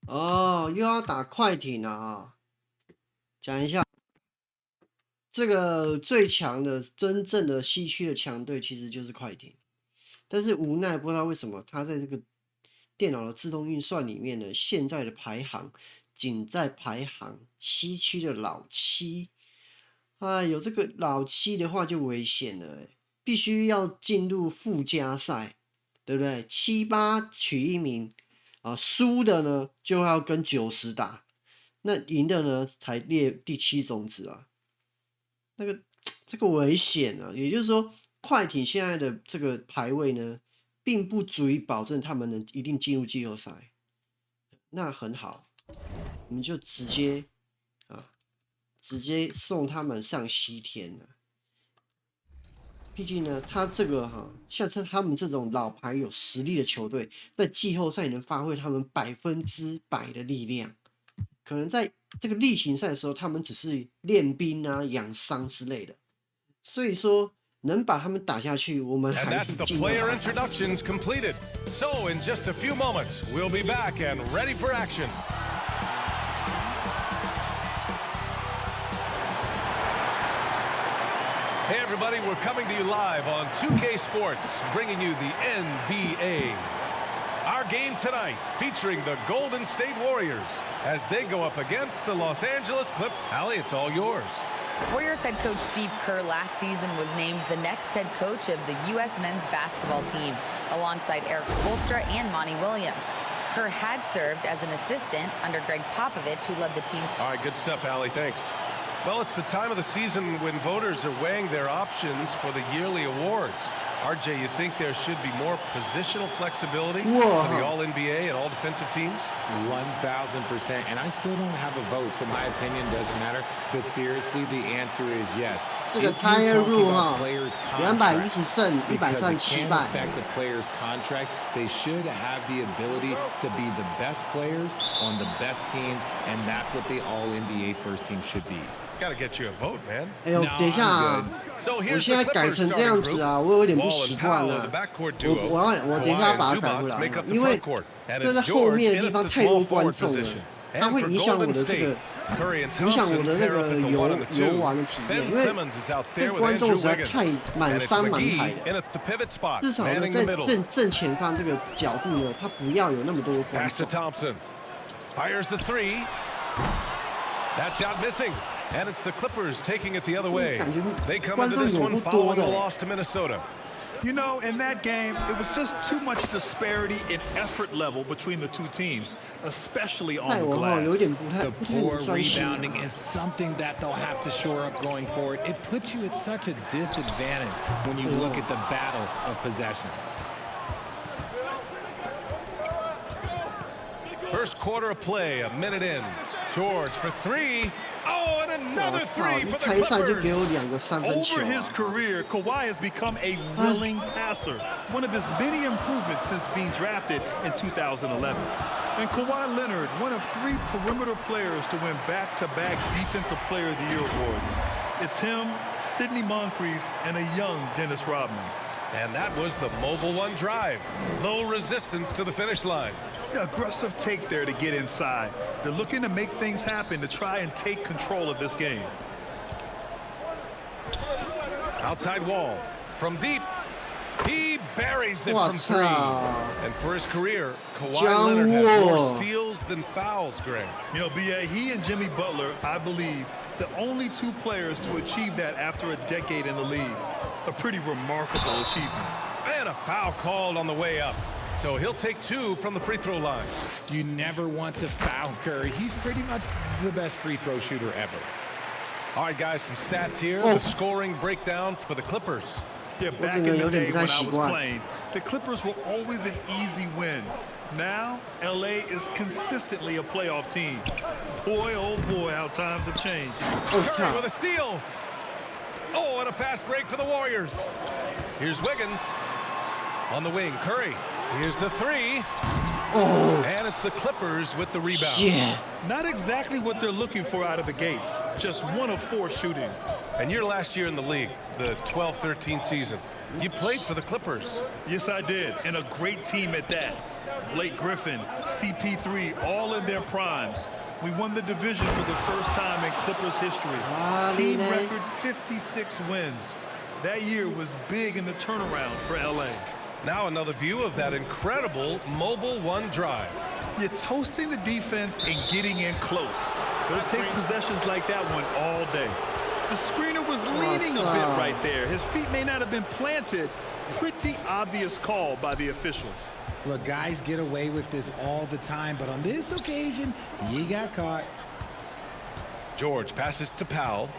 哦，又要打快艇了啊！讲一下，这个最强的、真正的西区的强队其实就是快艇，但是无奈不知道为什么，他在这个电脑的自动运算里面呢，现在的排行仅在排行西区的老七。啊，有这个老七的话就危险了，必须要进入附加赛，对不对？7、8取一名啊，输的呢就要跟90打，那赢的呢才列第7种子啊。那个这个危险啊，也就是说，快艇现在的这个排位呢，并不足以保证他们能一定进入季后赛。那很好，我们就直接送他们上西天了。毕竟呢，他这个像是他们这种老牌有实力的球队，在季后赛能发挥他们100%的力量。可能在这个例行赛的时候，他们只是练兵啊、养伤之类的。所以说，能把他们打下去，我们还是尽量。player introductions completed. So in just a few moments, we'll be back and ready for action. Hey everybody, we're coming to you live on 2K Sports, bringing you the NBA. Our game tonight featuring the Golden State Warriors as they go up against the Los Angeles Clippers. Allie, it's all yours. Warriors head coach Steve Kerr last season was named the next head coach of the U.S. men's basketball team, alongside Eric Spoelstra and Monty Williams. Kerr had served as an assistant under Greg Popovich, who led the team's... All right, good stuff, Allie. Thanks. Well, it's the time of the season when voters are weighing their options for the yearly awards. RJ, you think there should be more positional flexibility for the All-NBA and all-defensive teams? 1,000%. And I still don't have a vote, so my opinion doesn't matter. But seriously, the answer is yes. 这个 Tyler Rue 210胜137败。 affect the player's contract. They should have the ability to be the best players on the best teams, and that's what the All-NBA first team should be. Got to get you a vote, man. 哎呦，等一下啊！我现在改成这样子啊，我有点不习惯了。我等一下把它改回来，因为这在后面的地方太多观众了，它会影响我的这个。 影响我的那个游玩的体验，因为这观众实在太满山满海了。至少呢，在正前方这个角度呢，它不要有那么多观众。Fires the three. That shot missing, and it's the Clippers taking it the other way. They come into this one following a loss to Minnesota. You know, in that game, it was just too much disparity in effort level between the two teams, especially on the glass. The poor rebounding is something that they'll have to shore up going forward. It puts you at such a disadvantage when you look at the battle of possessions. First quarter of play, a minute in. George for three. Oh, and another three for the Clippers. Over his career, Kawhi has become a willing passer, one of his many improvements since being drafted in 2011. And Kawhi Leonard, one of 3 perimeter players to win back-to-back Defensive Player of the Year awards. It's him, Sidney Moncrief, and a young Dennis Rodman. And that was the mobile one drive. Low resistance to the finish line. Aggressive take there to get inside. They're looking to make things happen to try and take control of this game. Outside wall. From deep. He buries it from 3. And for his career, Kawhi Leonard has more steals than fouls, Greg. You know, B.A., he and Jimmy Butler, I believe, the only 2 players to achieve that after a decade in the league. A pretty remarkable achievement. And a foul called on the way up. So he'll take 2 from the free throw line. You never want to foul Curry. He's pretty much the best free throw shooter ever. All right, guys, some stats here. The scoring breakdown for the Clippers. Yeah, back in the day when I was playing, the Clippers were always an easy win. Now, L.A. is consistently a playoff team. Boy, oh boy, how times have changed. Curry with a steal. Oh, and a fast break for the Warriors. Here's Wiggins on the wing. Curry. Here's the 3. And it's the Clippers with the rebound. Yeah. Not exactly what they're looking for out of the gates. Just 1 of 4 shooting. And your last year in the league, the 12-13 season, you played for the Clippers. Yes, I did. And a great team at that. Blake Griffin, CP3, all in their primes. We won the division for the first time in Clippers history. Team record 56 wins. That year was big in the turnaround for LA. Now another view of that incredible mobile one drive. You're toasting the defense and getting in close. They'll take possessions like that one all day. The screener was leaning a bit right there. His feet may not have been planted. Pretty obvious call by the officials. Look, guys get away with this all the time, but on this occasion, he got caught. George passes to Powell.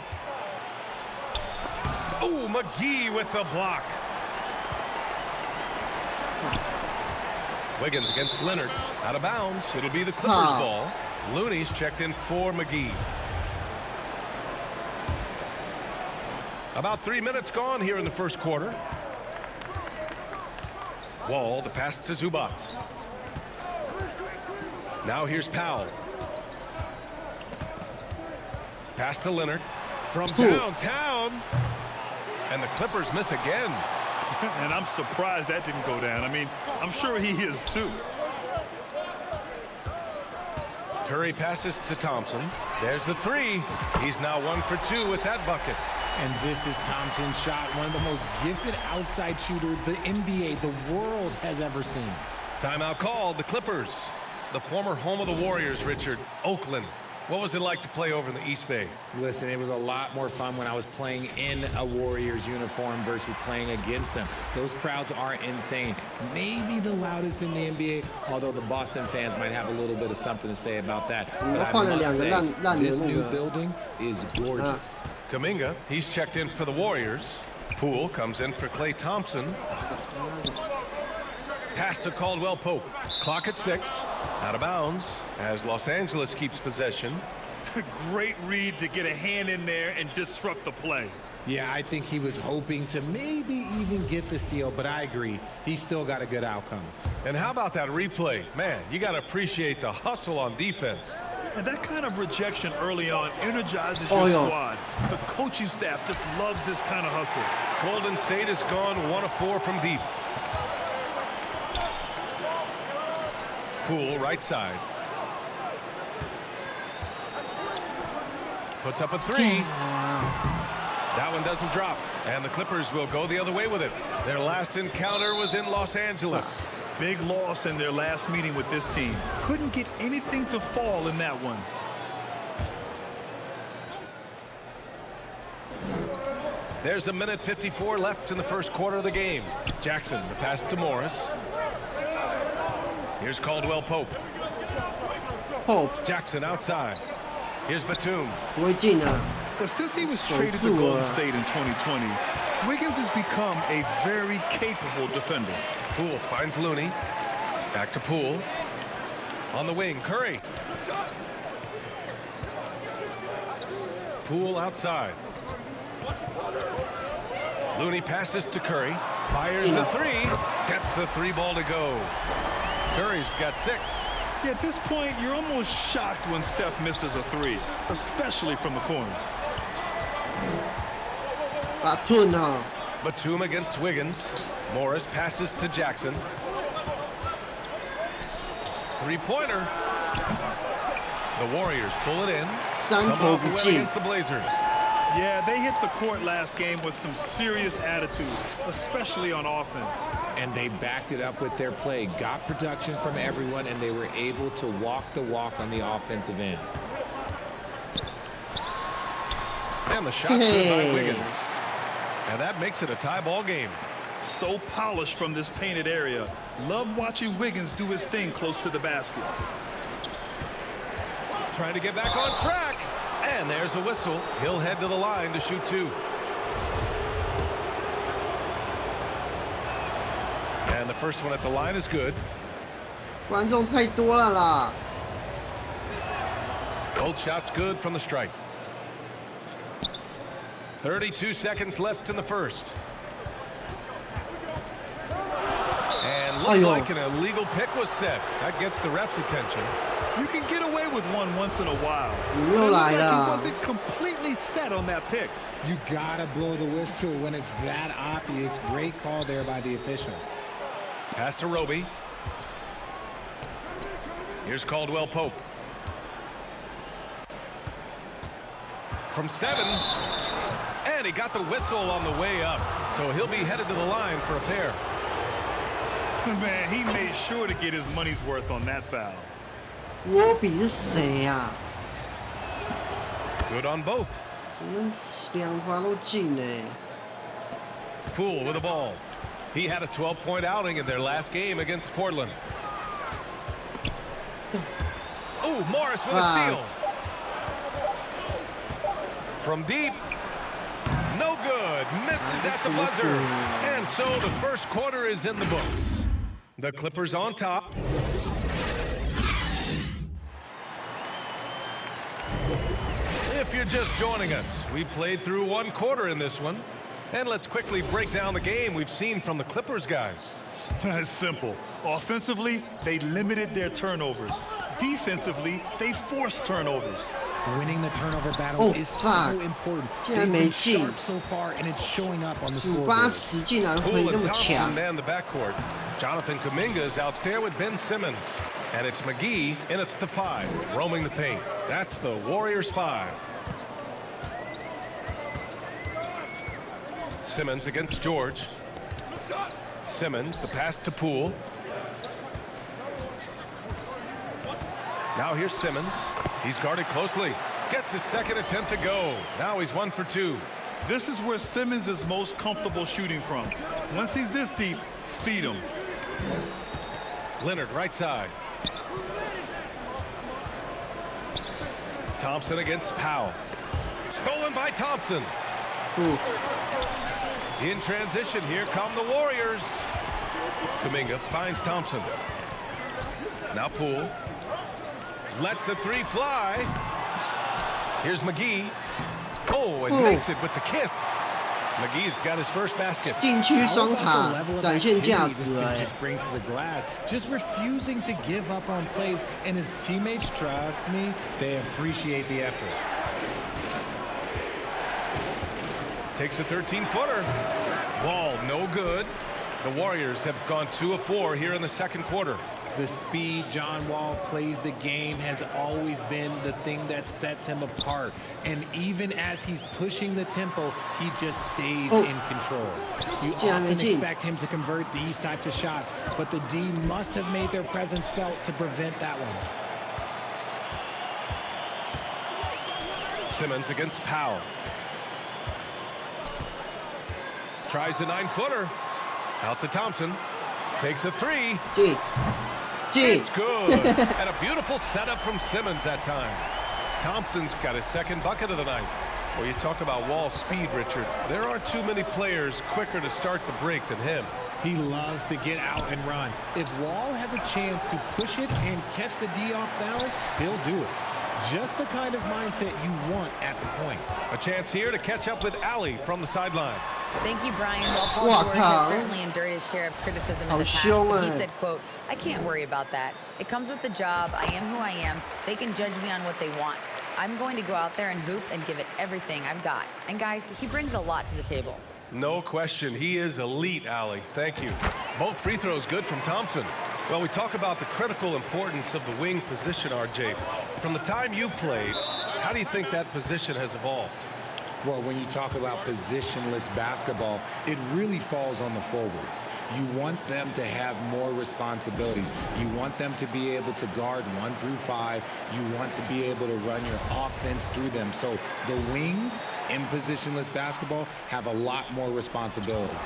Oh, McGee with the block. Wiggins against Leonard. Out of bounds. It'll be the Clippers ball. Looney's checked in for McGee. About 3 minutes gone here in the first quarter. Wall, the pass to Zubac. Now here's Powell. Pass to Leonard from downtown. And the Clippers miss again. And I'm surprised that didn't go down. I mean, I'm sure he is too. Curry passes to Thompson. There's the three. He's now 1 for 2 with that bucket. And this is Thompson's shot, one of the most gifted outside shooters the NBA, the world has ever seen. Timeout called. The Clippers, the former home of the Warriors, Richard, Oakland. What was it like to play over in the East Bay? Listen, it was a lot more fun when I was playing in a Warriors uniform versus playing against them. Those crowds are insane. Maybe the loudest in the NBA, although the Boston fans might have a little bit of something to say about that. But I must say, this new building is gorgeous. Kuminga, he's checked in for the Warriors. Poole comes in for Klay Thompson. Pass to Caldwell Pope. Clock at 6. Out of bounds as Los Angeles keeps possession. Great read to get a hand in there and disrupt the play. Yeah, I think he was hoping to maybe even get the steal, but I agree. He still got a good outcome. And how about that replay? Man, you got to appreciate the hustle on defense. And that kind of rejection early on energizes your squad. The coaching staff just loves this kind of hustle. Golden State has gone 1 of 4 from deep. Poole, right side. Puts up a 3. That one doesn't drop. And the Clippers will go the other way with it. Their last encounter was in Los Angeles. Big loss in their last meeting with this team. Couldn't get anything to fall in that one. There's 1:54 left in the first quarter of the game. Jackson, the pass to Morris. Here's Caldwell Pope. Jackson outside. Here's Batum. But since he was traded to Golden State in 2020, Wiggins has become a very capable defender. Poole finds Looney. Back to Poole. On the wing, Curry. Poole outside. Looney passes to Curry. Fires the 3. Gets the 3 ball to go. Curry's got 6. Yeah, at this point, you're almost shocked when Steph misses a 3, especially from the corner. Batum against Wiggins. Morris passes to Jackson. 3-pointer. The Warriors pull it in. Come off a win against the Blazers. Yeah, they hit the court last game with some serious attitude, especially on offense. And they backed it up with their play, got production from everyone, and they were able to walk the walk on the offensive end. And the shot's good by Wiggins. And that makes it a tie ball game. So polished from this painted area. Love watching Wiggins do his thing close to the basket. Trying to get back on track. And there's a whistle. He'll head to the line to shoot 2. And the first one at the line is good. 观众太多了啦。 Both shots good from the strike. 32 seconds left in the first. And looks like an illegal pick was set. That gets the ref's attention. You can get away with one once in a while. He wasn't completely set on that pick. You gotta blow the whistle when it's that obvious. Great call there by the official. Pass to Roby. Here's Caldwell Pope. From 7. And he got the whistle on the way up. So he'll be headed to the line for a pair. Man, he made sure to get his money's worth on that foul. 我比是谁呀？ Good on both. 怎么两罚都进呢？ Poole with the ball. He had a 12-point outing in their last game against Portland. Oh, Morris with a steal. From deep. No good. Misses at the buzzer. And so the first quarter is in the books. The Clippers on top. If you're just joining us, we played through one quarter in this one. And let's quickly break down the game we've seen from the Clippers guys. It's simple. Offensively, they limited their turnovers. Defensively, they forced turnovers. Winning the turnover battle is so important. They've been sharp so far, and it's showing up on the scoreboard. 80竟然会 Poole 那 and 么强 Thompson man the backcourt. Jonathan Kuminga is out there with Ben Simmons. And it's McGee in at the 5, roaming the paint. That's the Warriors 5. Simmons against George. Simmons, the pass to Poole. Now here's Simmons. He's guarded closely. Gets his second attempt to go. Now he's 1 for 2. This is where Simmons is most comfortable shooting from. Once he's this deep, feed him. Leonard right side. Thompson against Powell. Stolen by Thompson. Ooh. In transition, here come the Warriors. Kuminga finds Thompson. Now Poole. Lets the 3 fly. Here's McGee. Oh, and makes it with the kiss. McGee's got his first basket. 禁区双塔展现价值了 just brings to the glass, just refusing to give up on plays, and his teammates, trust me, they appreciate the effort. Takes a 13-footer. Wall, no good. The Warriors have gone 2 of 4 here in the second quarter. The speed John Wall plays the game has always been the thing that sets him apart. And even as he's pushing the tempo, he just stays in control. You often expect him to convert these types of shots, but the D must have made their presence felt to prevent that one. Simmons against Powell. Tries a 9-footer. Out to Thompson. Takes a 3. It's good. And a beautiful setup from Simmons that time. Thompson's got his second bucket of the night. Well, you talk about Wall's speed, Richard. There are too many players quicker to start the break than him. He loves to get out and run. If Wall has a chance to push it and catch the D off balance, he'll do it. Just the kind of mindset you want at the point. A chance here to catch up with Allie from the sideline. Thank you, Brian. Well, Paul George has certainly endured his share of criticism in the past. But he said, quote, "I can't worry about that. It comes with the job. I am who I am. They can judge me on what they want. I'm going to go out there and hoop and give it everything I've got." And guys, he brings a lot to the table. No question. He is elite, Allie. Thank you. Both free throws good from Thompson. Well, we talk about the critical importance of the wing position, RJ. From the time you played, how do you think that position has evolved? Well, when you talk about positionless basketball, it really falls on the forwards. You want them to have more responsibilities. You want them to be able to guard 1 through 5. You want to be able to run your offense through them. So the wings in positionless basketball have a lot more responsibility.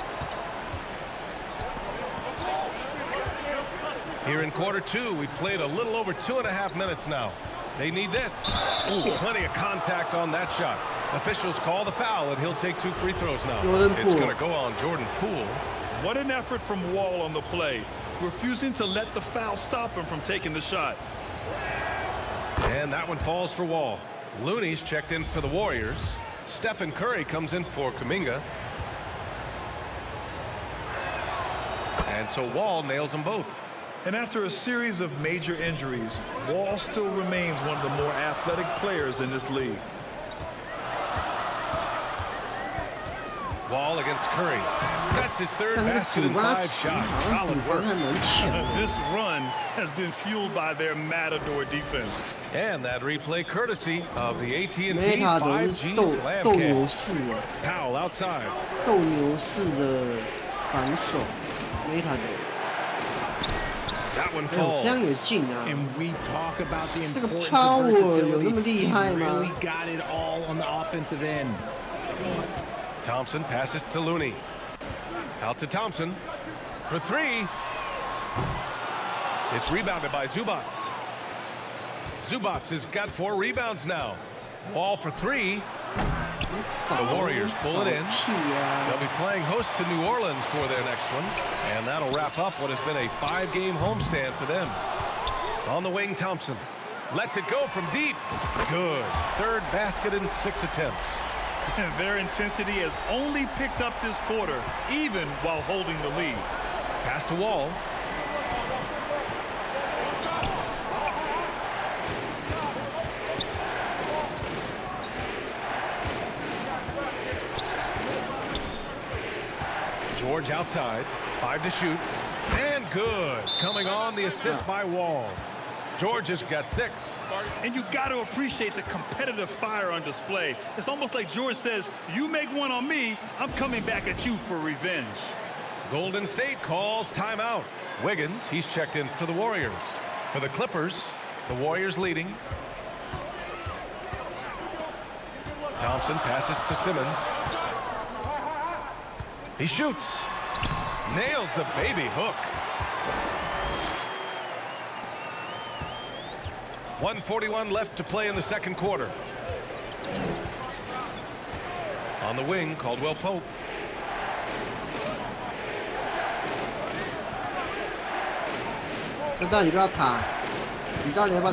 Here in quarter 2, we played a little over 2.5 minutes now. They need this. Ooh, plenty of contact on that shot. Officials call the foul, and he'll take 2 free throws now. It's going to go on Jordan Poole. What an effort from Wall on the play, refusing to let the foul stop him from taking the shot. And that one falls for Wall. Looney's checked in for the Warriors. Stephen Curry comes in for Kuminga. And so Wall nails them both. And after a series of major injuries, Wall still remains one of the more athletic players in this league. Wall against Curry. That's his third 但那个 basket 祖 in 巴 5茨好 shots. 像比 Solid 防 work. 还蛮强的。 This run has been fueled by their Matador defense. And that replay courtesy of the AT&T 梅塔德 5G 是斗 Slam 斗牛 Cam. 士啊， Powell outside. 斗牛士的防守，梅塔德。 That one 哎呦， falls. 这样也进啊！ And we talk about the 这个 importance power of 有 versatility. 那么厉 He's 害吗？ really got it all on the offensive end. Thompson passes to Looney. Out to Thompson for three. It's rebounded by Zubats. Zubats has got 4 rebounds now. Wall for 3. The Warriors pull it in. 气啊！ They'll be playing host to New Orleans for their next one. And that'll wrap up what has been a 5-game homestand for them. On the wing, Thompson lets it go from deep. Good. Third basket in 6 attempts. Their intensity has only picked up this quarter, even while holding the lead. Pass to Wall. George outside. 5 to shoot. And good. Coming on the assist by Wall. George has got 6. And you got to appreciate the competitive fire on display. It's almost like George says, you make one on me, I'm coming back at you for revenge. Golden State calls timeout. Wiggins, he's checked in for the Warriors. For the Clippers, the Warriors leading. Thompson passes to Simmons. He shoots. Nails the baby hook. 1:41 left to play in the second quarter. On the wing, Caldwell Pope.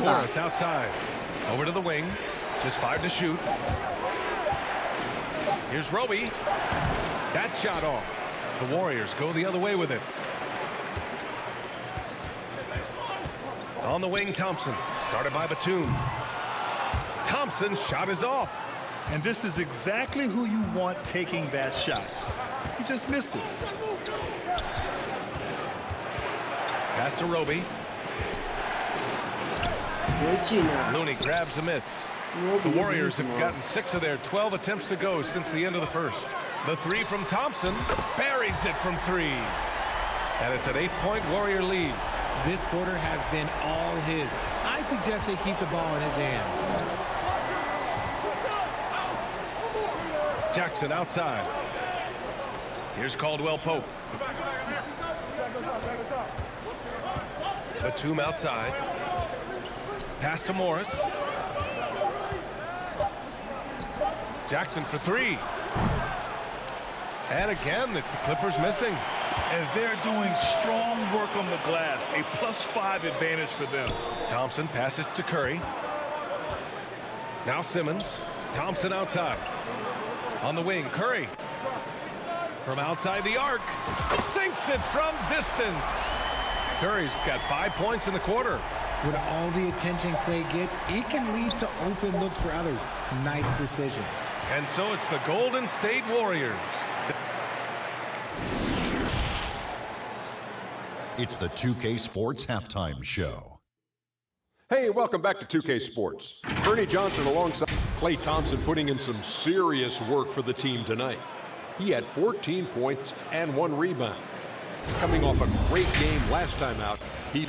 Morris outside. Over to the wing. Just 5 to shoot. Here's Roby. That shot off. The Warriors go the other way with it. On the wing, Thompson. Guarded by Batum. Thompson's shot is off. And this is exactly who you want taking that shot. He just missed it. Pass to Roby. Looney grabs a miss. The Warriors have gotten 6 of their 12 attempts to go since the end of the first. The 3 from Thompson buries it from 3. And it's an 8-point Warrior lead. This quarter has been all his. I suggest they keep the ball in his hands. Jackson outside. Here's Caldwell Pope. Batum outside. Pass to Morris. Jackson for 3. And again, it's the Clippers missing. And they're doing strong work on the glass. A +5 advantage for them. Thompson passes to Curry. Now Simmons. Thompson outside. On the wing, Curry. From outside the arc. Sinks it from distance. Curry's got 5 points in the quarter. With all the attention Clay gets, it can lead to open looks for others. Nice decision. And so it's the Golden State Warriors. It's the 2K Sports Halftime Show. Hey, welcome back to 2K Sports. Ernie Johnson alongside Klay Thompson putting in some serious work for the team tonight. He had 14 points and 1 rebound. Coming off a great game last time out, he...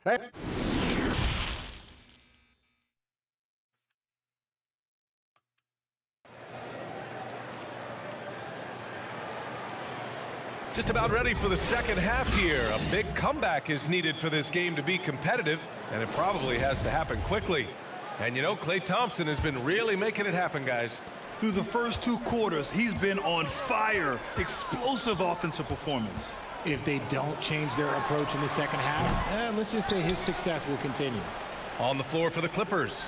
Hey. Just about ready for the second half here. A big comeback is needed for this game to be competitive, and it probably has to happen quickly. And you know, Klay Thompson has been really making it happen, guys. Through the first 2 quarters, he's been on fire. Explosive offensive performance. If they don't change their approach in the second half, let's just say his success will continue. On the floor for the Clippers,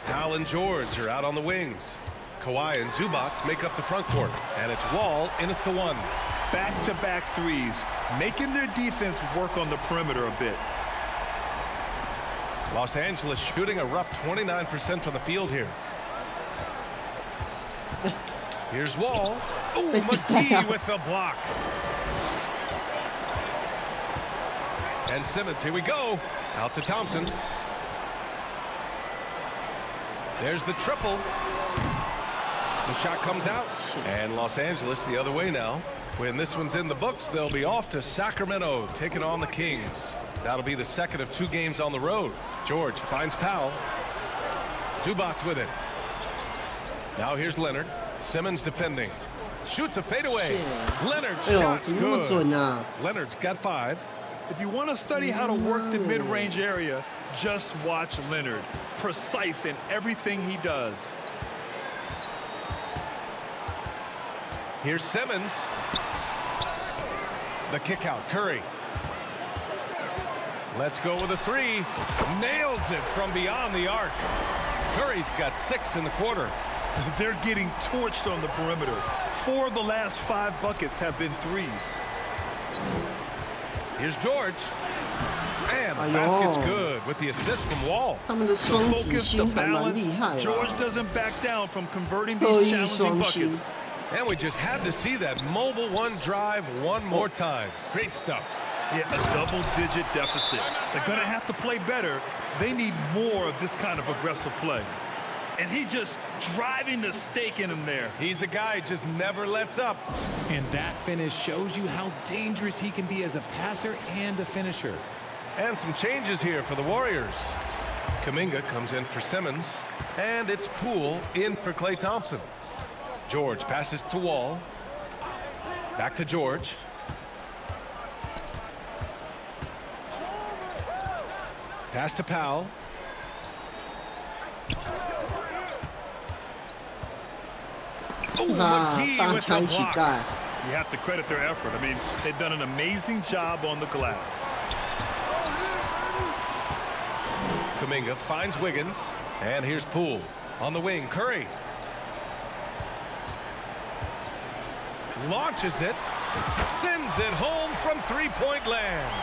Powell and George are out on the wings. Kawhi and Zubats make up the front court, and it's Wall in at the 1. Back-to-back threes, making their defense work on the perimeter a bit. Los Angeles shooting a rough 29% from the field here. Here's Wall. Ooh, McGee with the block. And Simmons, here we go. Out to Thompson. There's the triple. The shot comes out. And Los Angeles the other way now. When this one's in the books, they'll be off to Sacramento, taking on the Kings. That'll be the second of 2 games on the road. George finds Powell. Zubats with it. Now here's Leonard. Simmons defending. Shoots a fadeaway. Leonard's shot's good. Leonard's got 5. If you want to study how to work the mid-range area, just watch Leonard. Precise in everything he does. Here's Simmons. The kick out. Curry. Let's go with a 3. Nails it from beyond the arc. Curry's got 6 in the quarter. They're getting torched on the perimeter. 4 of the last 5 buckets have been 3s. Here's George. And the basket's good with the assist from Wall. The focus, the balance. George doesn't back down from converting these challenging buckets. And we just had to see that mobile 1 drive one more time. Great stuff. Yeah, a double-digit deficit. They're going to have to play better. They need more of this kind of aggressive play. And he just driving the stake in him there. He's a guy who just never lets up. And that finish shows you how dangerous he can be as a passer and a finisher. And some changes here for the Warriors. Kuminga comes in for Simmons. And it's Poole in for Klay Thompson. George passes to Wall. Back to George. Pass to Powell. Oh, McGee with the block. You have to credit their effort. I mean, they've done an amazing job on the glass. Kuminga finds Wiggins. And here's Poole on the wing. Curry. Launches it. Sends it home from 3-point land.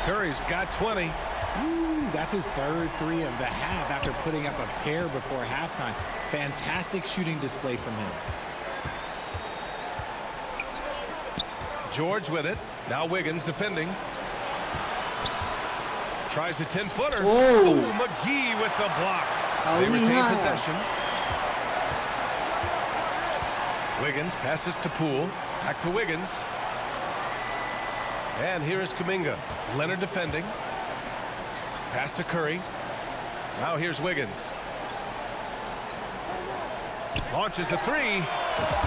Curry's got 20. That's his 3rd 3 of the half after putting up a pair before halftime. Fantastic shooting display from him. George with it. Now Wiggins defending. Tries a 10-footer. Ooh, McGee with the block. They retain possession. Wiggins passes to Poole. Back to Wiggins. And here is Kuminga. Leonard defending. Pass to Curry. Now here's Wiggins. Launches a 3.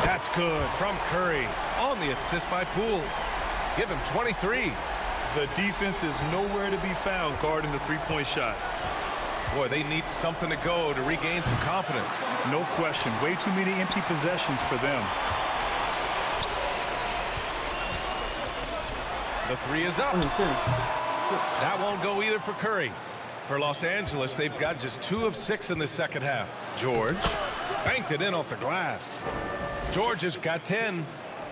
That's good from Curry. On the assist by Poole. Give him 23. The defense is nowhere to be found guarding the 3-point shot. Boy, they need something to go to regain some confidence. No question. Way too many empty possessions for them. The 3 is up. That won't go either for Curry. For Los Angeles, they've got just 2 of 6 in the second half. George banked it in off the glass. George has got 10.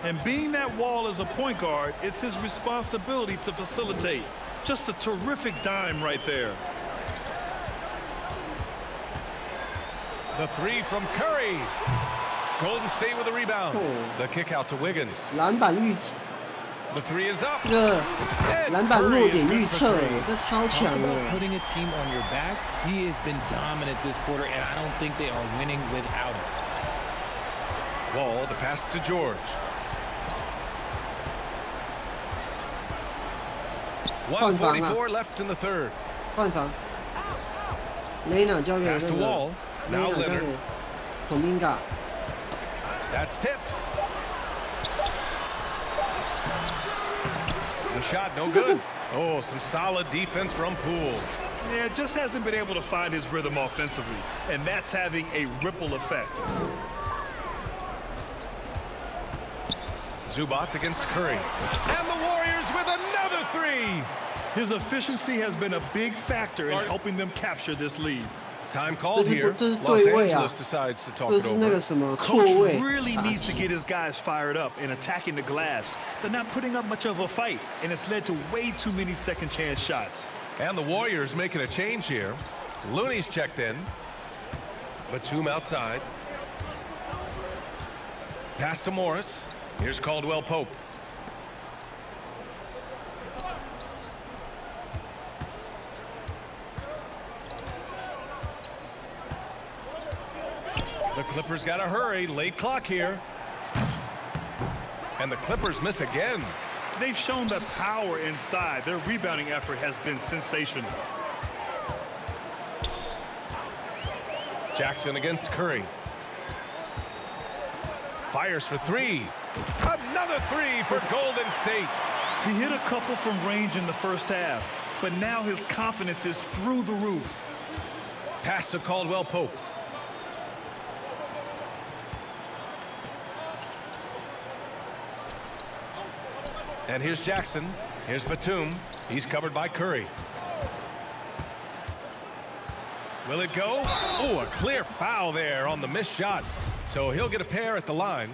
And being that Wall is a point guard, it's his responsibility to facilitate. Just a terrific dime right there. The 3 from Curry. Golden State with a rebound. The kick out to Wiggins. 篮板预 The 3 is up. 这个篮板落点预测，这超强 Talk 的。 about putting a team on your back. He has been dominant this quarter, and I don't think they are winning without him. Wall, the pass to George. 1:44 left in the third. 换防。雷纳交给那 Pass to 个 Wall. 雷 Now 纳交 Leonard. 给孔明嘎。 That's tipped. The shot no good. Oh, some solid defense from Poole. Yeah, just hasn't been able to find his rhythm offensively, and that's having a ripple effect. Zubats against Curry. And the Warriors with another 3. His efficiency has been a big factor in helping them capture this lead. Time called here. 这是 Los 对位啊 Angeles decides to talk 这 it 是那个 over. 什么错 Coach 位。 really needs to get his guys fired up and attacking the glass. They're not putting up much of a fight, and it's led to way too many second chance shots. And the Warriors making a change here. Looney's checked in. Batum outside. Pass to Morris. Here's Caldwell Pope. The Clippers got to hurry. Late clock here. And the Clippers miss again. They've shown the power inside. Their rebounding effort has been sensational. Jackson against Curry. Fires for three. Another three for Golden State. He hit a couple from range in the first half, but now his confidence is through the roof. Pass to Caldwell Pope. And here's Jackson. Here's Batum. He's covered by Curry. Will it go? Oh, a clear foul there on the missed shot. So he'll get a pair at the line.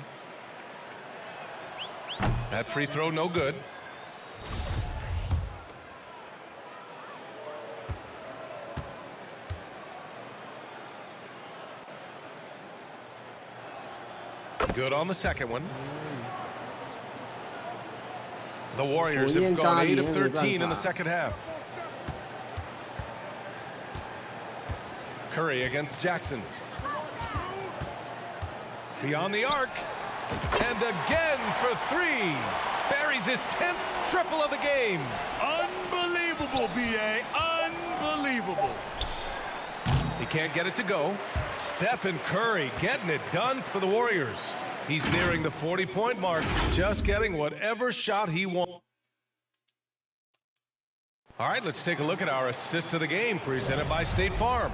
That free throw no good. Good on the second one. The Warriors have gone 8 of 13 in the second half. Curry against Jackson. Beyond the arc. And again for three. Buries his 10th triple of the game. Unbelievable, B.A. Unbelievable. He can't get it to go. Stephen Curry getting it done for the Warriors. He's nearing the 40-point mark, just getting whatever shot he wants. All right, let's take a look at our assist of the game presented by State Farm.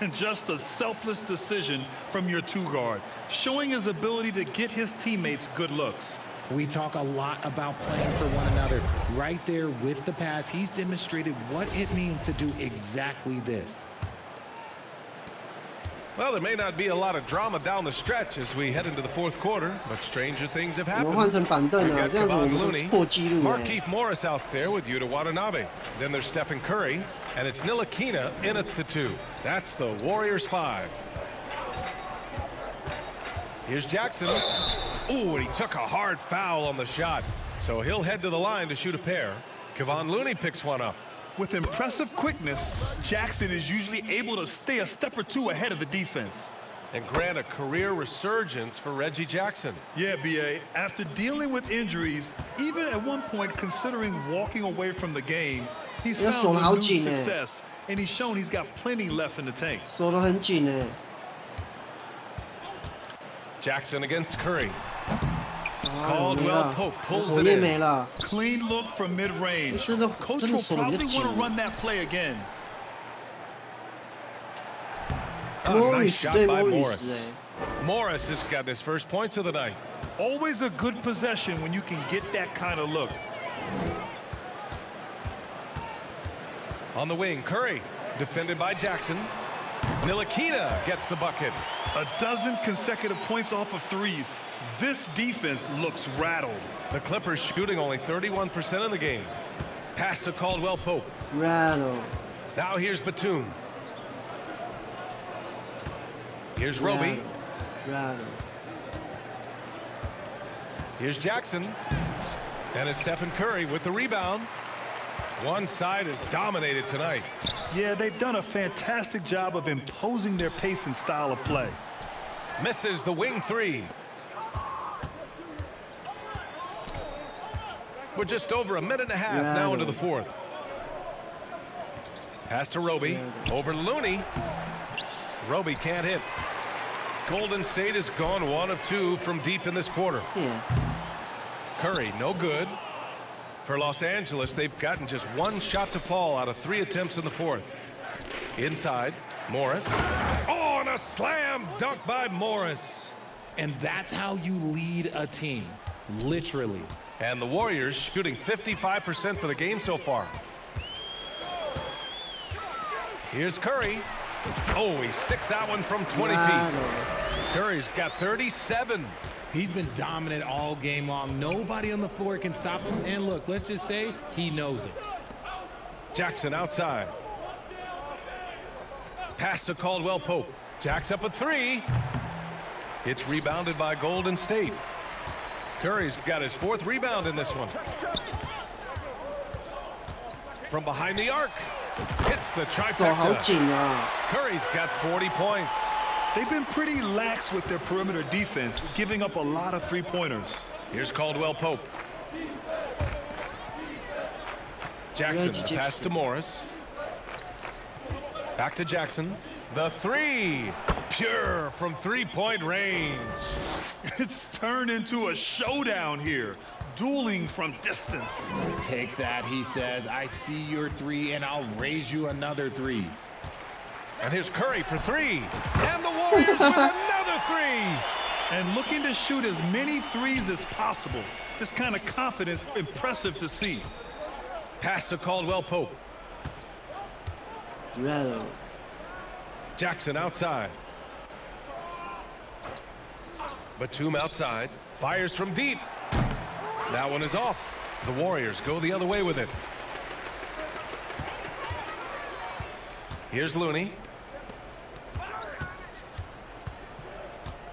And just a selfless decision from your two-guard, showing his ability to get his teammates good looks. We talk a lot about playing for one another. Right there with the pass, he's demonstrated what it means to do exactly this. Well, there may not be a lot of drama down the stretch as we head into the fourth quarter, but stranger things have 我 happened. 们换成板凳 We've 啊， got 这样子我 Kevon 们就 Looney, 破纪录哎。 Markieff Morris out there with Yuta Watanabe. Then there's Stephen Curry, and it's Ntilikina in at the 2. That's the Warriors 5. Here's Jackson. Ooh, and he took a hard foul on the shot. So he'll head to the line to shoot a pair. Kevon Looney picks one up. With impressive quickness, Jackson is usually able to stay a step or two ahead of the defense. And grant a career resurgence for Reggie Jackson. Yeah, B.A., after dealing with injuries, even at one point considering walking away from the game, he's found renewed success, and he's shown he's got plenty left in the tank. 守得很紧哎。 Jackson against Curry. 啊， Caldwell Pope 没 pulls 了，火 it 焰 in. 没了。 Clean look from mid-range. 真的 Coach 真的 will 守得比 probably 较 want to 紧。 run that play again. Nice shot by Morris. 哎。 Morris has got his first points of the night. Always a good possession when you can get that kind of look. On the wing, Curry, defended by Jackson. Ntilikina gets the bucket. A dozen consecutive points off of threes. This defense looks rattled. The Clippers shooting only 31% in the game. Pass to Caldwell Pope. Rattle. Now here's Batum. Here's Roby. Rattle. Here's Jackson. And it's Stephen Curry with the rebound. One side is dominated tonight. Yeah, they've done a fantastic job of imposing their pace and style of play. Misses the wing three. We're just over a minute and a half now into the fourth. Pass to Roby. Over to Looney. Roby can't hit. Golden State has gone 1 of 2 from deep in this quarter. Yeah. Curry, no good. For Los Angeles, they've gotten just 1 shot to fall out of 3 attempts in the fourth. Inside, Morris. Oh, and a slam dunk by Morris. And that's how you lead a team, literally. And the Warriors shooting 55% for the game so far. Here's Curry. Oh, he sticks that one from 20 feet. Curry's got 37. He's been dominant all game long. Nobody on the floor can stop him. And look, let's just say he knows it. Jackson outside. Pass to Caldwell Pope. Jack's up a 3. It's rebounded by Golden State. Curry's got his 4th rebound in this one. From behind the arc, hits the 手好 trifecta. 紧啊！ Curry's got 40 points. They've been pretty lax with their perimeter defense, giving up a lot of three-pointers. Here's Caldwell Pope. Jackson, the pass to Morris. Back to Jackson. The 3, pure from 3-point range. It's turned into a showdown here, dueling from distance. Take that, he says. I see your 3, and I'll raise you another 3. And here's Curry for 3. And the Warriors with another 3. And looking to shoot as many threes as possible. This kind of confidence, impressive to see. Pass to Caldwell Pope. Well, Jackson outside. Batum outside. Fires from deep. That one is off. The Warriors go the other way with it. Here's Looney.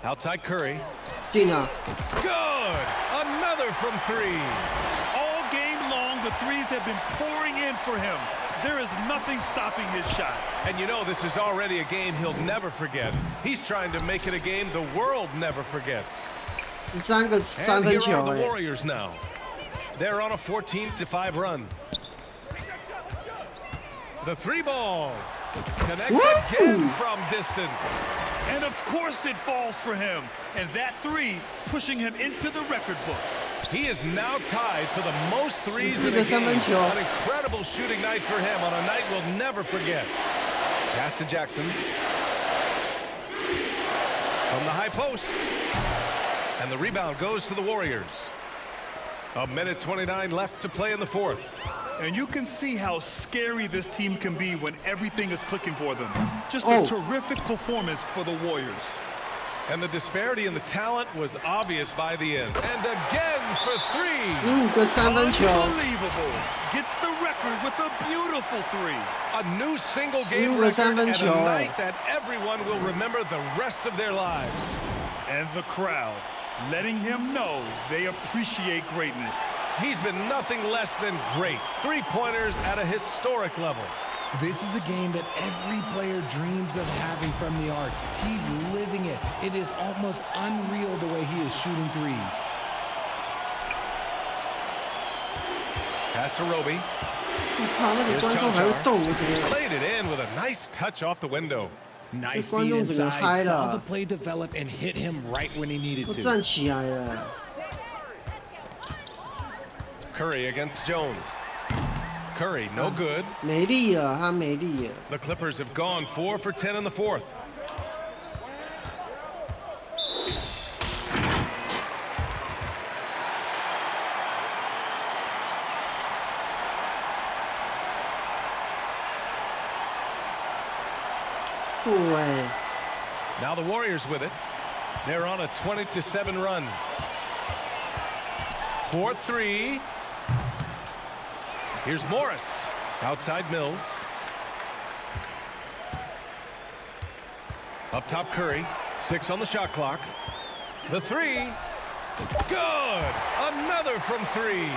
Outside Curry. 进啊！ Good! Another from 3. All game long, the threes have been pouring in for him. There is nothing stopping his shot. And you know this is already a game he'll never forget. He's trying to make it a game the world never forgets. 13个 And 三分 here 球 are the 哎！ Warriors now. They're on a 14-5 run. The 3 ball connects again from distance. And of course it falls for him. And that 3 pushing him into the record books. He is now tied for the most threes in 14个 a 三 game. 分球。 An incredible shooting night for him on a night we'll never forget. Pass to Jackson. From the high post. And the rebound goes to the Warriors. 1:29 left to play in the 4th. And you can see how scary this team can be when everything is clicking for them. Just a terrific performance for the Warriors. And the disparity in the talent was obvious by the end. And again for 3. 15个三分球， Unbelievable. Gets the record with a beautiful 3. A new single-game 15个 record 三分 and 球 a 哎 night that everyone will remember the rest of their lives. And the crowd letting him know they appreciate greatness. He's been nothing less than great. 3-pointers at a historic level. This is a game that every player dreams of having from the arc. He's living it. It is almost unreal the way he is shooting threes. Pass to Roby. 我靠，那个 Here's 观众还会 John 动，我觉得 Played it in with a nice touch off the window. Nice 这观 feed 众整个 inside, 嗨 saw 了 the play develop and hit him right when he needed 都 to. 站起来了。 Curry against Jones. Curry, no good. 没力了，他没力了。 The Clippers have gone 4 for 10 in the 4th. Now the Warriors with it. They're on a 20-7 run. 4-3. Here's Morris. Outside Mills. Up top Curry. 6 on the shot clock. The 3. Good. Another from 3.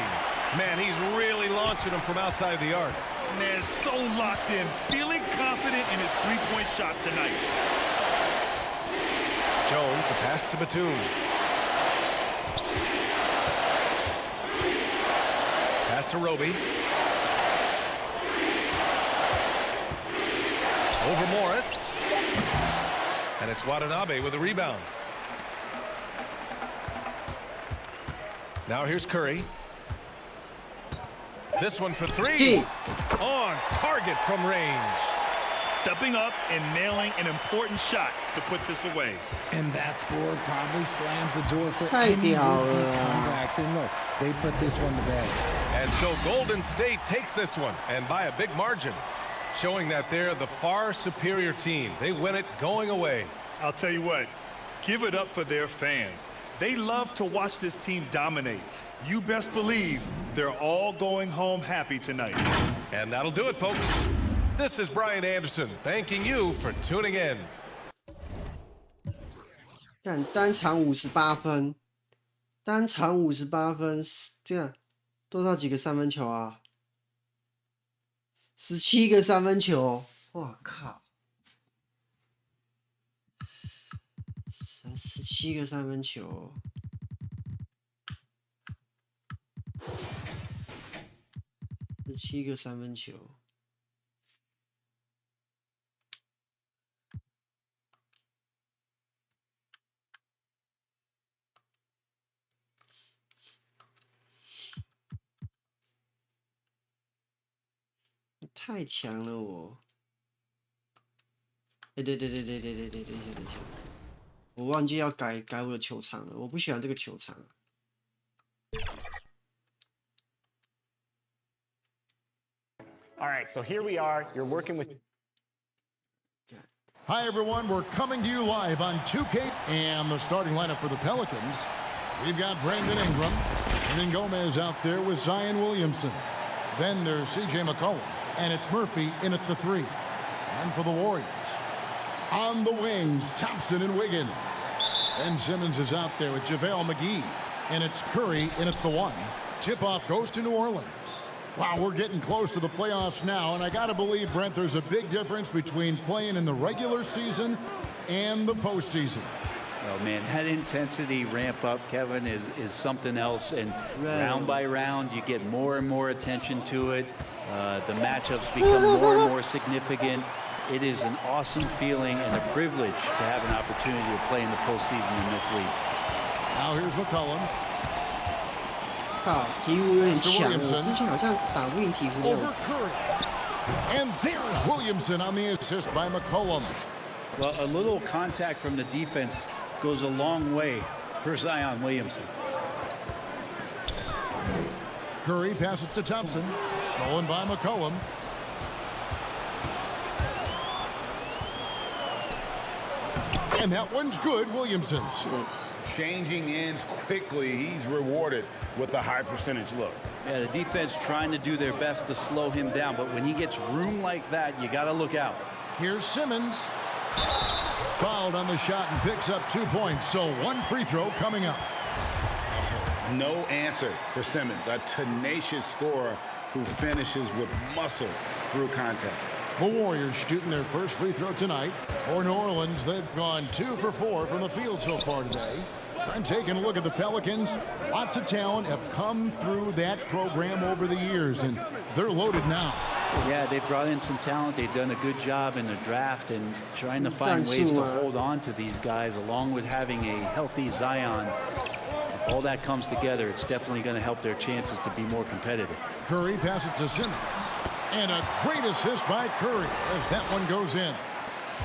Man, he's really launching them from outside the arc. Man, so locked in, feeling confident in his three-point shot tonight. Jones, the pass to Batum. Pass to Roby. Over Morris. And it's Watanabe with a rebound. Now here's Curry. This one for 3. On target from range. Stepping up and nailing an important shot to put this away. And that score probably slams the door for 太 any 屌 would-be 了。 comebacks. And look, they put this one to bed. And so Golden State takes this one, and by a big margin, showing that they're the far superior team. They win it going away. I'll tell you what, give it up for their fans. They love to watch this team dominate. You best believe they're all going home happy tonight. And that'll do it, folks. This is Brian Anderson, thanking you for tuning in. 看单场58分，单场58分，这样多少几个三分球啊？17个三分球，哇靠！17个三分球，17个三分球。太强了我！哎，对，我忘记要改我的球场了，我不喜欢这个球场。All right, so here we are. You're working with. Hi, everyone. We're coming to you live on 2K and the starting lineup for the Pelicans. We've got Brandon Ingram and then Gomez out there with Zion Williamson. Then there's C.J. McCollum, and it's Murphy in at the 3. And for the Warriors, on the wings, Thompson and Wiggins. And Simmons is out there with JaVale McGee, and it's Curry in at the 1. Tip-off goes to New Orleans. Wow, we're getting close to the playoffs now, and I got to believe, Brent, there's a big difference between playing in the regular season and the postseason. Oh, man, that intensity ramp up, Kevin, is something else. And round by round, you get more and more attention to it. The matchups become more and more significant. It is an awesome feeling and a privilege to have an opportunity to play in the postseason in this league. Now here's McCollum. 靠，鹈鹕有点强了，我之前好像打不赢鹈鹕。Over Curry. And there's Williamson on the assist by McCollum. Well, a little contact from the defense goes a long way for Zion Williamson. Curry passes to Thompson. Stolen by McCollum. And that one's good, Williamson. Changing ends quickly. He's rewarded with a high percentage look. Yeah, the defense trying to do their best to slow him down, but when he gets room like that, you got to look out. Here's Simmons. Fouled on the shot and picks up 2 points. So one free throw coming up. No answer for Simmons, a tenacious scorer who finishes with muscle through contact. The Warriors shooting their first free throw tonight. For New Orleans, they've gone 2 for 4 from the field so far today. And taking a look at the Pelicans, lots of talent have come through that program over the years, and they're loaded now. Yeah, they've brought in some talent. They've done a good job in the draft and trying to find ways to hold on to these guys, along with having a healthy Zion. If all that comes together, it's definitely going to help their chances to be more competitive. Curry passes to Simmons. And a great assist by Curry as that one goes in.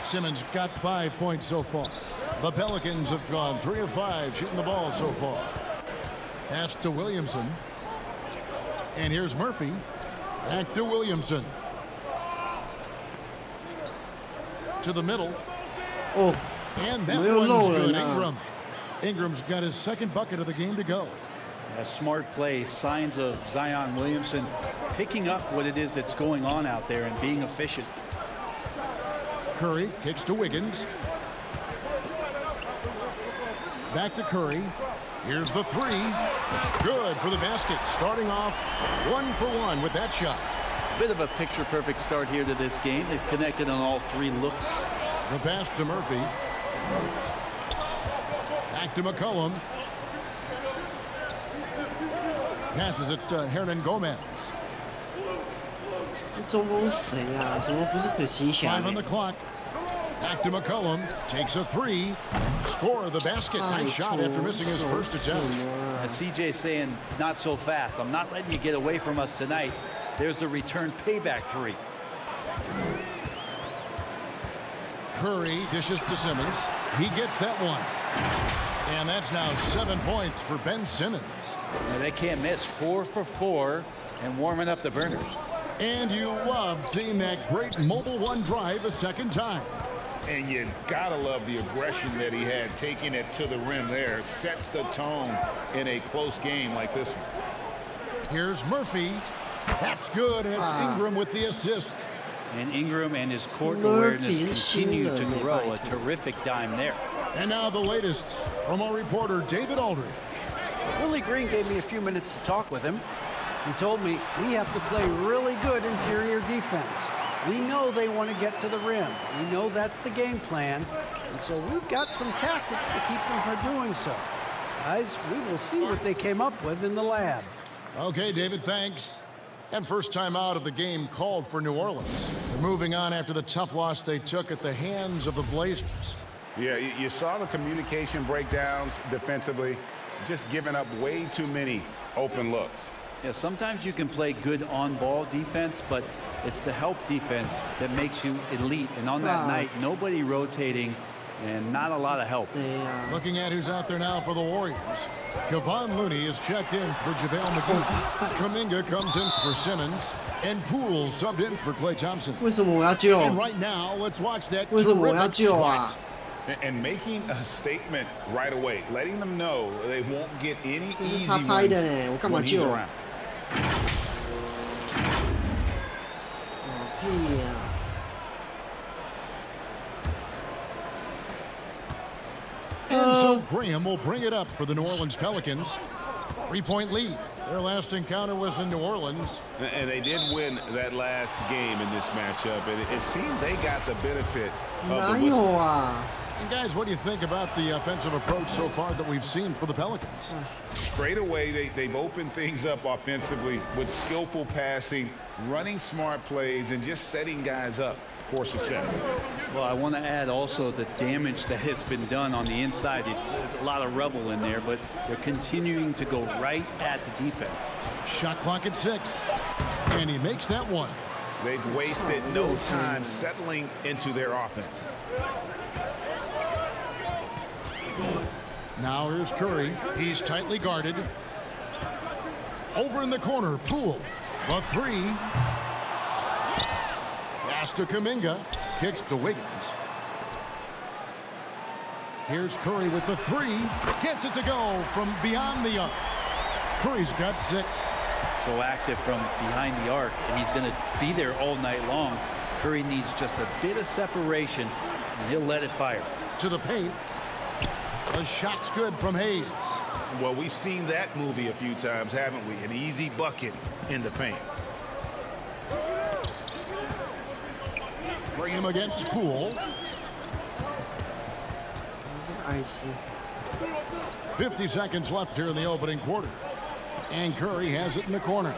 Simmons got 5 points so far. The Pelicans have gone 3 of 5 shooting the ball so far. Pass to Williamson. And here's Murphy. Back to Williamson. To the middle. Oh. And that one's good. Ingram's got his second bucket of the game to go. A smart play, signs of Zion Williamson picking up what it is that's going on out there and being efficient. Curry kicks to Wiggins. Back to Curry. Here's the 3. Good for the basket. Starting off 1 for 1 with that shot. Bit of a picture-perfect start here to this game. They've connected on all 3 looks. The pass to Murphy. Back to McCollum. Passes it to Hernan Gomez. 中锋是谁啊？怎么不是可奇侠 5 on the clock. Back to McCollum. Takes a 3. Score the basket. Nice shot after missing his first attempt. And CJ saying, not so fast. I'm not letting you get away from us tonight. There's the return payback 3. Curry dishes to Simmons. He gets that one. And that's now 7 points for Ben Simmons. Now they can't miss. 4 for 4 and warming up the burners. And you love seeing that great mobile one drive a second time. And you gotta love the aggression that he had, taking it to the rim there. Sets the tone in a close game like this one. Here's Murphy. That's good, and it's Ingram with the assist. And Ingram and his court awareness continue to grow. A terrific dime there. And now the latest from our reporter, David Aldridge. Willie Green gave me a few minutes to talk with him. He told me we have to play really good interior defense. We know they want to get to the rim. We know that's the game plan. And so we've got some tactics to keep them from doing so. Guys, we will see what they came up with in the lab. Okay, David, thanks. And first time out of the game called for New Orleans. They're moving on after the tough loss they took at the hands of the Blazers. Yeah, you saw the communication breakdowns defensively, just giving up way too many open looks. Yeah, sometimes you can play good on-ball defense, but it's the help defense that makes you elite. And on that night, nobody rotating and not a lot of help. Looking at who's out there now for the Warriors. Kevon Looney is checked in for JaVale McGee. Kuminga comes in for Simmons. And Poole subbed in for Klay Thompson. And right now, let's watch that terrific shot. And making a statement right away, letting them know they won't get any easy ones when he's around. And so Graham will bring it up for the New Orleans Pelicans. 3-point lead. Their last encounter was in New Orleans. And they did win that last game in this matchup. And it seemed they got the benefit of the whistle. And guys, what do you think about the offensive approach so far that we've seen for the Pelicans? Straight away, they've opened things up offensively with skillful passing, running smart plays, and just setting guys up for success. Well, I want to add also the damage that has been done on the inside. It's a lot of rubble in there, but they're continuing to go right at the defense. Shot clock at 6, and he makes that one. They've wasted no time settling into their offense. Now here's Curry. He's tightly guarded. Over in the corner, Poole. The 3. Pass to Kuminga. Kicks to Wiggins. Here's Curry with the 3. Gets it to go from beyond the arc. Curry's got 6. So active from behind the arc, and he's going to be there all night long. Curry needs just a bit of separation, and he'll let it fire. To the paint. The shot's good from Hayes. Well, we've seen that movie a few times, haven't we? An easy bucket in the paint. Bring him against Poole. 50 seconds left here in the opening quarter. And Curry has it in the corner.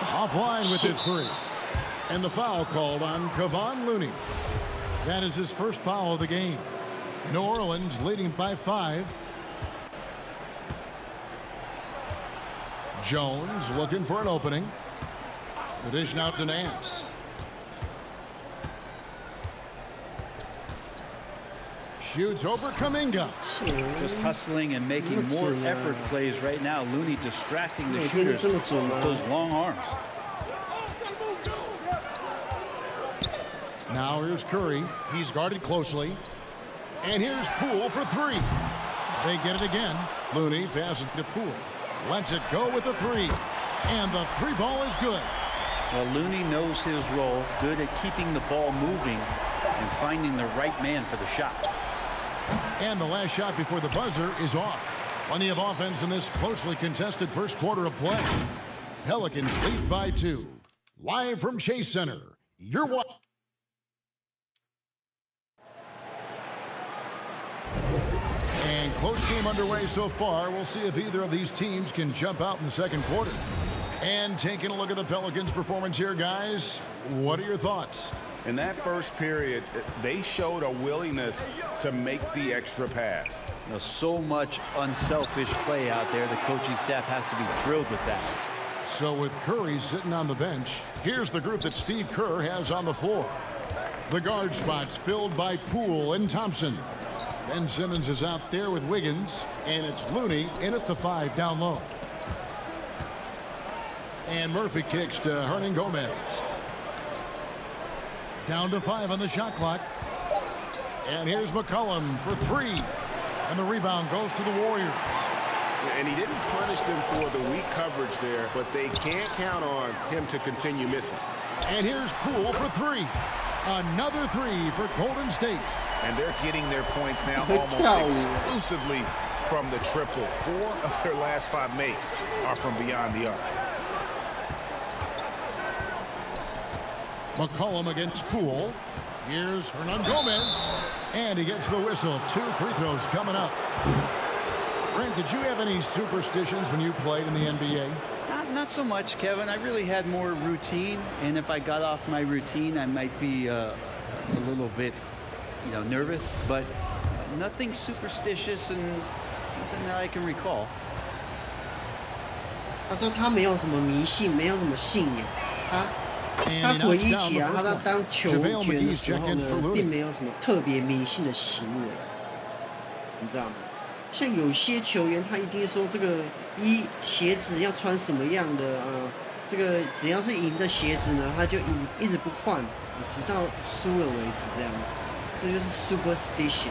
Offline with his 3. And the foul called on Kevon Looney. That is his first foul of the game. New Orleans leading by 5. Jones looking for an opening. The dish now to Nance. Shoots over Kuminga. Just hustling and making more effort plays right now. Looney distracting the shooters with those long arms. Now here's Curry. He's guarded closely. And here's Poole for 3. They get it again. Looney passes to Poole. Lets it go with the 3. And the 3 ball is good. Well, Looney knows his role. Good at keeping the ball moving and finding the right man for the shot. And the last shot before the buzzer is off. Plenty of offense in this closely contested first quarter of play. Pelicans lead by 2. Live from Chase Center. You're watching. And close game underway so far. We'll see if either of these teams can jump out in the second quarter. And taking a look at the Pelicans' performance here, guys, what are your thoughts? In that first period, they showed a willingness to make the extra pass. You know, so much unselfish play out there. The coaching staff has to be thrilled with that. So with Curry sitting on the bench, here's the group that Steve Kerr has on the floor. The guard spots filled by Poole and Thompson. Ben Simmons is out there with Wiggins, and it's Looney in at the 5 down low. And Murphy kicks to Hernan Gomez. Down to 5 on the shot clock. And here's McCollum for 3. And the rebound goes to the Warriors. And he didn't punish them for the weak coverage there, but they can't count on him to continue missing. And here's Poole for three. Another three for Golden State. And they're getting their points now almost exclusively from the triple. 4 of their last 5 makes are from beyond the arc. McCollum against Poole. Here's Hernan Gomez. And he gets the whistle. 2 free throws coming up. Brent, did you have any superstitions when you played in the NBA? Not so much, Kevin. I really had more routine, and if I got off my routine, I might be a little bit, nervous, but nothing superstitious and nothing that I can recall. 他说他没有什么迷信，没有什么信仰。他回忆起来，他当球员的时候呢，并没有什么特别迷信的行为，你知道吗？像有些球员，他一定说这个鞋子要穿什么样的这个只要是赢的鞋子呢，他就一直不换，直到输了为止这样子，这就是 superstition。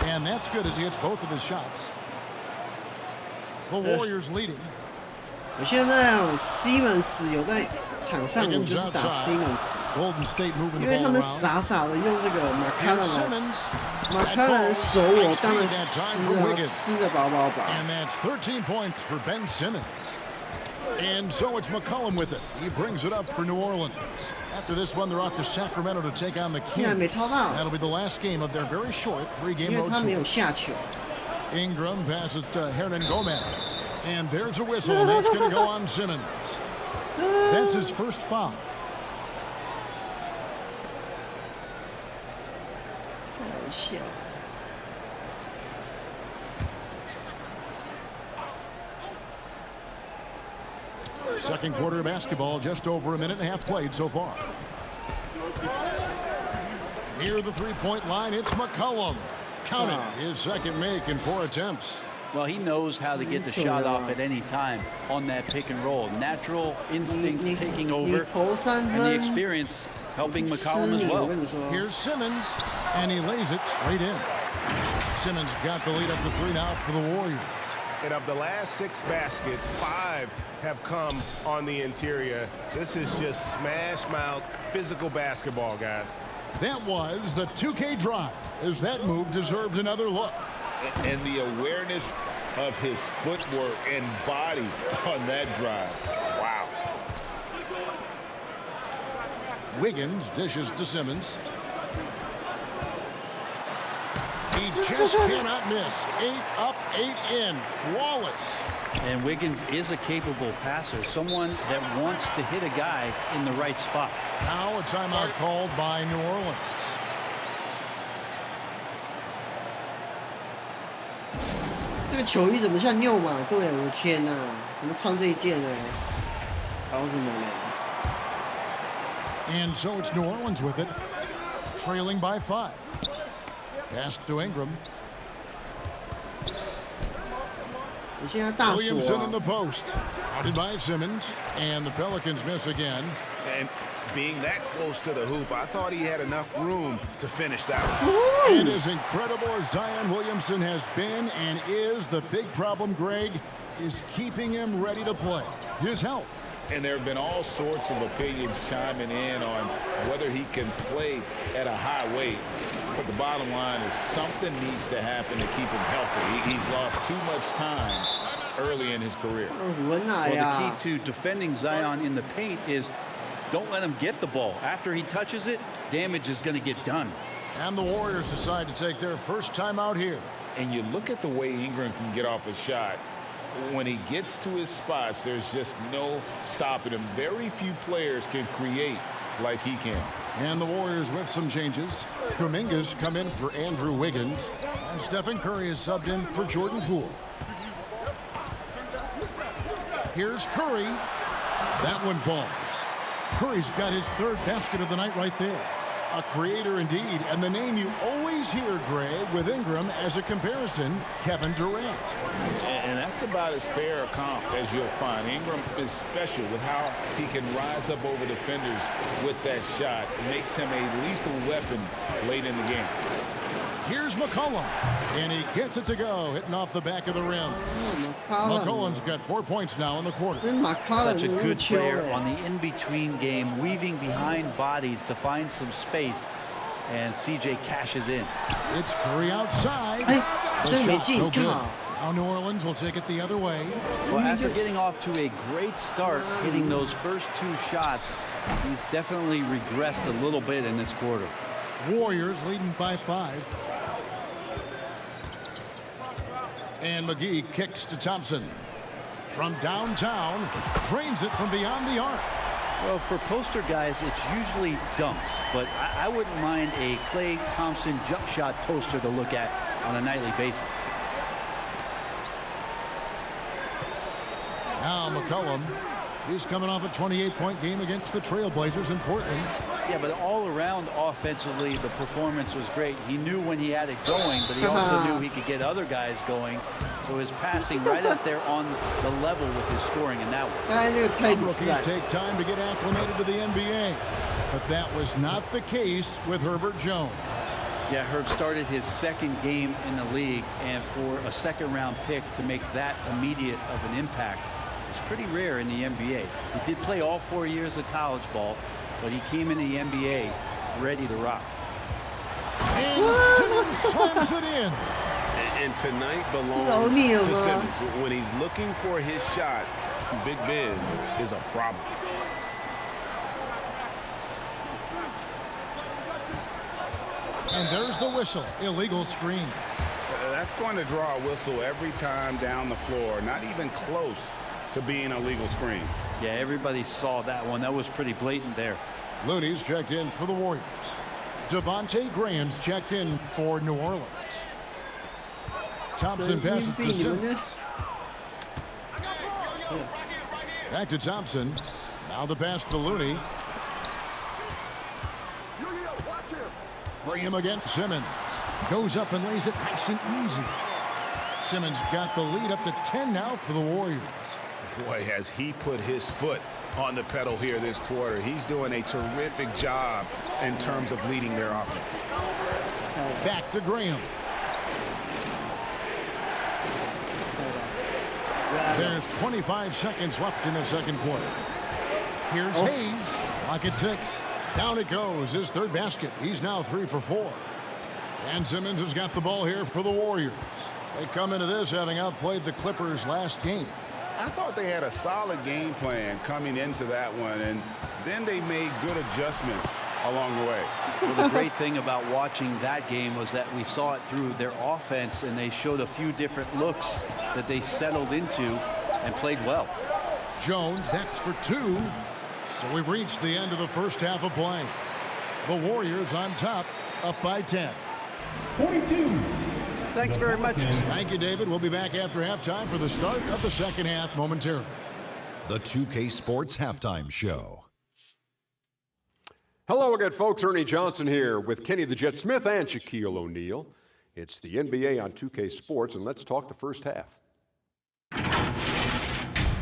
And that's good as he hits both of his shots. The Warriors leading. 我现在Simmons 有在场上，我就是打 Simmons， 因为他们傻傻的用这个马卡伦守我，当然吃得饱饱饱。 And that's 13 points for Ben Simmons. And so it's McCollum with it. He brings it up for New Orleans. After this one, they're off to Sacramento to take on the Kings. That'll be the last game of their very short 3-game road tour. Ingram passes to Hernan Gomez. And there's a whistle, and that's going to go on Simmons. That's his first foul. Second quarter of basketball, just over a minute and a half played so far. Near the three-point line, it's McCollum. Counting his second make in 4 attempts. Well, he knows how to get the shot off at any time on that pick and roll. Natural instincts taking over, and the experience helping McCollum as well. Here's Simmons, and he lays it straight in. Simmons got the lead up to 3 now for the Warriors. And of the last 6 baskets, 5 have come on the interior. This is just smash-mouth, physical basketball, guys. That was the 2K drive, as that move deserved another look. And the awareness of his footwork and body on that drive. Wow. Wiggins dishes to Simmons. He just cannot miss. 8 up, 8 in. Flawless. And Wiggins is a capable passer, someone that wants to hit a guy in the right spot. Now a timeout called by New Orleans. 这个球衣怎么像六马队？我的天哪，怎么穿这一件呢？搞什么呢？ And so it's New Orleans with it, trailing by 5. Pass to Ingram. Williamson in the post. Outed by Simmons. And the Pelicans miss again. And being that close to the hoop, I thought he had enough room to finish that one. And as incredible as Zion Williamson has been and is, the big problem, Greg, is keeping him ready to play. His health. And there have been all sorts of opinions chiming in on whether he can play at a high weight. But the bottom line is something needs to happen to keep him healthy. He's lost too much time early in his career. Well, the key to defending Zion in the paint is don't let him get the ball. After he touches it, damage is going to get done. And the Warriors decide to take their first time out here. And you look at the way Ingram can get off a shot. When he gets to his spots, there's just no stopping him. Very few players can create like he can. And the Warriors with some changes. Kuminga's come in for Andrew Wiggins. And Stephen Curry is subbed in for Jordan Poole. Here's Curry. That one falls. Curry's got his 3rd basket of the night right there. A creator indeed, and the name you always hear, Greg, with Ingram as a comparison, Kevin Durant. And that's about as fair a comp as you'll find. Ingram is special with how he can rise up over defenders with that shot. It makes him a lethal weapon late in the game. Here's McCollum, and he gets it to go, hitting off the back of the rim. McCollum's got 4 points now in the quarter. Such a good player on the in-between game, weaving behind bodies to find some space, and CJ cashes in. It's Curry outside. The shot no good. Now New Orleans will take it the other way. Well, after getting off to a great start, hitting those first 2 shots, he's definitely regressed a little bit in this quarter. Warriors leading by 5. And McGee kicks to Thompson. From downtown, drains it from beyond the arc. Well, for poster guys, it's usually dunks, but I wouldn't mind a Klay Thompson jump shot poster to look at on a nightly basis. Now McCollum, he's coming off a 28-point game against the Trailblazers in Portland. Yeah, but all around offensively, the performance was great. He knew when he had it going, but he also knew he could get other guys going. So his passing right up there on the level with his scoring in that one. Some rookies take time to get acclimated to the NBA, but that was not the case with Herbert Jones. Yeah, Herb started his 2nd game in the league, and for a 2nd-round pick to make that immediate of an impact is pretty rare in the NBA. He did play all 4 years of college ball, but he came in the NBA ready to rock. And Simmons slams it in. And tonight belongs to Simmons. When he's looking for his shot, Big Ben is a problem. And there's the whistle. Illegal screen. That's going to draw a whistle every time down the floor. Not even close to being a legal screen. Yeah, everybody saw that one. That was pretty blatant there. Looney's checked in for the Warriors. Devontae Graham's checked in for New Orleans. Thompson passes to Simmons. Back to Thompson. Now the pass to Looney. Graham against Simmons. Goes up and lays it nice and easy. Simmons got the lead up to 10 now for the Warriors. Boy, has he put his foot on the pedal here this quarter. He's doing a terrific job in terms of leading their offense. Back to Graham. There's 25 seconds left in the 2nd quarter. Here's Hayes. Clock at 6. Down it goes. His 3rd basket. He's now 3 for 4. And Simmons has got the ball here for the Warriors. They come into this having outplayed the Clippers last game. I thought they had a solid game plan coming into that one, and then they made good adjustments along the way. Well, the great thing about watching that game was that we saw it through their offense, and they showed a few different looks that they settled into and played well. Jones, that's for 2. So we've reached the end of the first half of play. The Warriors on top, up by 10. 42. Thanks very much. Thank you, David. We'll be back after halftime for the start of the 2nd half momentarily. The 2K Sports Halftime Show. Hello again, folks. Ernie Johnson here with Kenny the Jet Smith and Shaquille O'Neal. It's the NBA on 2K Sports, and let's talk the first half.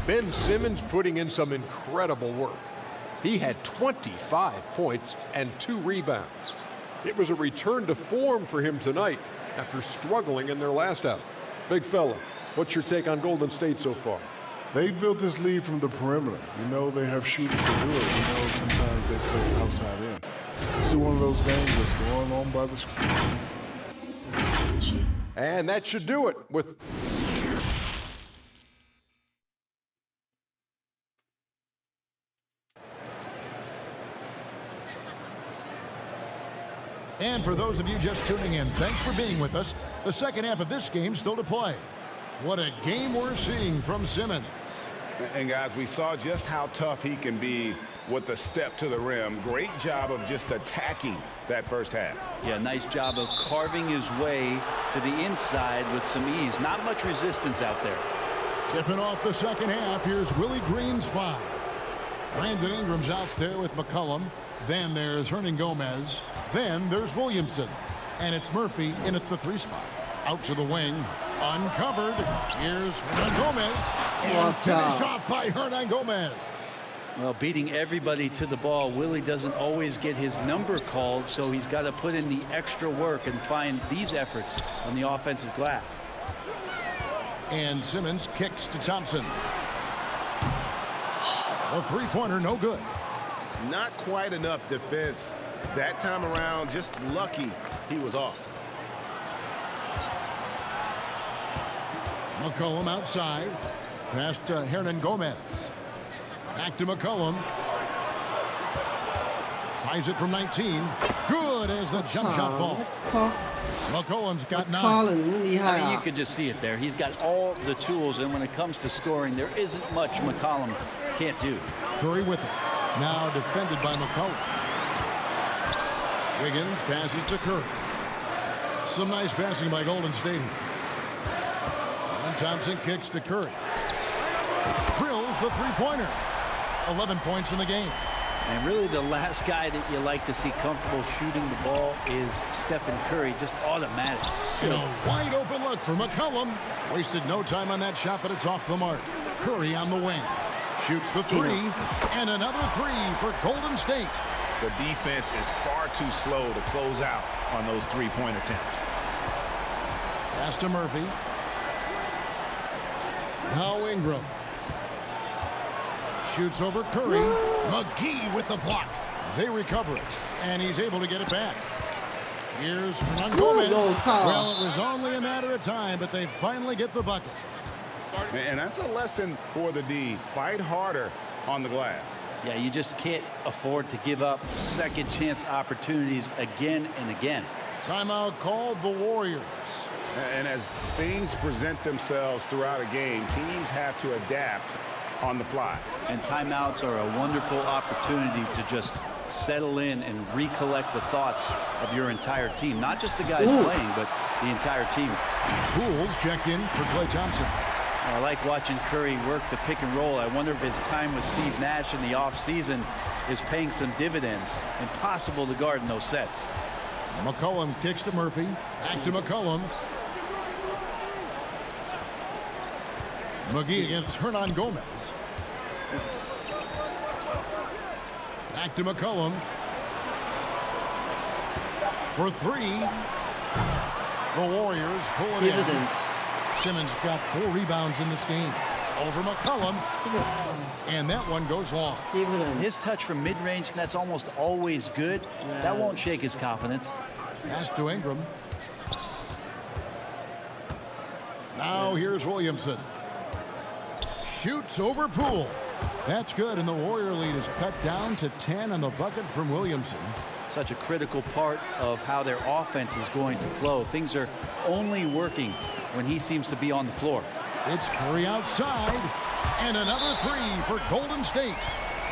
Ben Simmons putting in some incredible work. He had 25 points and 2 rebounds. It was a return to form for him tonight after struggling in their last out. Big fella, what's your take on Golden State so far? They built this lead from the perimeter. You know they have shooters to do it. You know sometimes they play outside in. This is one of those games that's going on by the screen. And that should do it with... And for those of you just tuning in, thanks for being with us. The 2nd half of this game still to play. What a game we're seeing from Simmons. And guys, we saw just how tough he can be with the step to the rim. Great job of just attacking that first half. Yeah, nice job of carving his way to the inside with some ease. Not much resistance out there. Tipping off the 2nd half, here's Willie Green's foul. Brandon Ingram's out there with McCollum. Then there's Hernan Gomez. Then there's Williamson. And it's Murphy in at the 3 spot. Out to the wing. Uncovered. Here's Hernan Gomez. And finished off by Hernan Gomez. Well, beating everybody to the ball, Willie doesn't always get his number called, so he's got to put in the extra work and find these efforts on the offensive glass. And Simmons kicks to Thompson. A three-pointer, no good. Not quite enough defense. That time around, just lucky he was off. McCollum outside. Pass to Hernan Gomez. Back to McCollum. Tries it from 19. Good as the jump shot falls. McCollum's got 9. I mean, you could just see it there. He's got all the tools, and when it comes to scoring, there isn't much McCollum can't do. Curry with it. Now defended by McCollum. Wiggins passes to Curry. Some nice passing by Golden State. And Thompson kicks to Curry. Drills the three-pointer. 11 points in the game. And really the last guy that you like to see comfortable shooting the ball is Stephen Curry, just automatic. In a wide open look for McCollum. Wasted no time on that shot, but it's off the mark. Curry on the wing. Shoots the three. And another three for Golden State. The defense is far too slow to close out on those three-point attempts. Pass to Murphy. Now Ingram. Shoots over Curry. McGee with the block. They recover it, and he's able to get it back. Here's Hernan Gomez. Well, it was only a matter of time, but they finally get the bucket. And that's a lesson for the D. Fight harder on the glass. Yeah, you just can't afford to give up second chance opportunities again and again. Timeout called the Warriors. And as things present themselves throughout a game, teams have to adapt on the fly. And timeouts are a wonderful opportunity to just settle in and recollect the thoughts of your entire team. Not just the guys playing, but the entire team. Pools checked in for Klay Thompson. I like watching Curry work the pick and roll. I wonder if his time with Steve Nash in the offseason is paying some dividends. Impossible to guard in those sets. McCollum kicks to Murphy. Back to McCollum. McGee against Hernan Gomez. Back to McCollum. For three. The Warriors pulling in. Simmons got 4 rebounds in this game. Over McCollum. And that one goes long. His touch from mid-range, that's almost always good. That won't shake his confidence. Pass to Ingram. Now here's Williamson. Shoots over Poole. That's good, and the Warrior lead is cut down to 10 on the bucket from Williamson. Such a critical part of how their offense is going to flow. Things are only working when he seems to be on the floor. It's Curry outside, and another three for Golden State.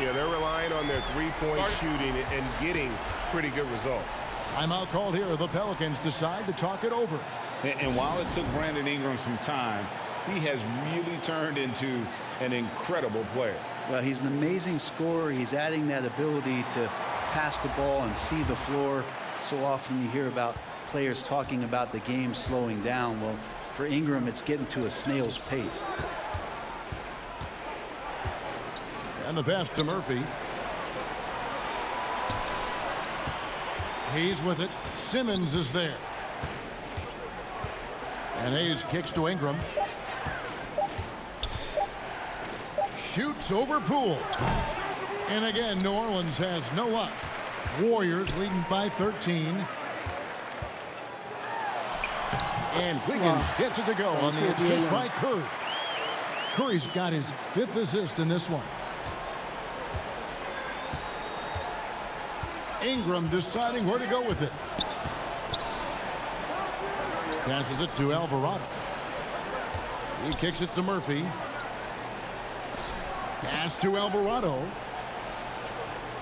Yeah, they're relying on their three-point shooting and getting pretty good results. Timeout called here. The Pelicans decide to talk it over. And while it took Brandon Ingram some time, he has really turned into an incredible player. Well, he's an amazing scorer. He's adding that ability to pass the ball and see the floor. So often you hear about players talking about the game slowing down. Well, for Ingram, it's getting to a snail's pace. And the pass to Murphy. Hayes with it. Simmons is there. And Hayes kicks to Ingram. Shoots over Poole. And again, New Orleans has no luck. Warriors leading by 13. And Wiggins gets it to go on the assist by Curry. Curry's got his 5th assist in this one. Ingram deciding where to go with it. Passes it to Alvarado. He kicks it to Murphy. Pass to Alvarado.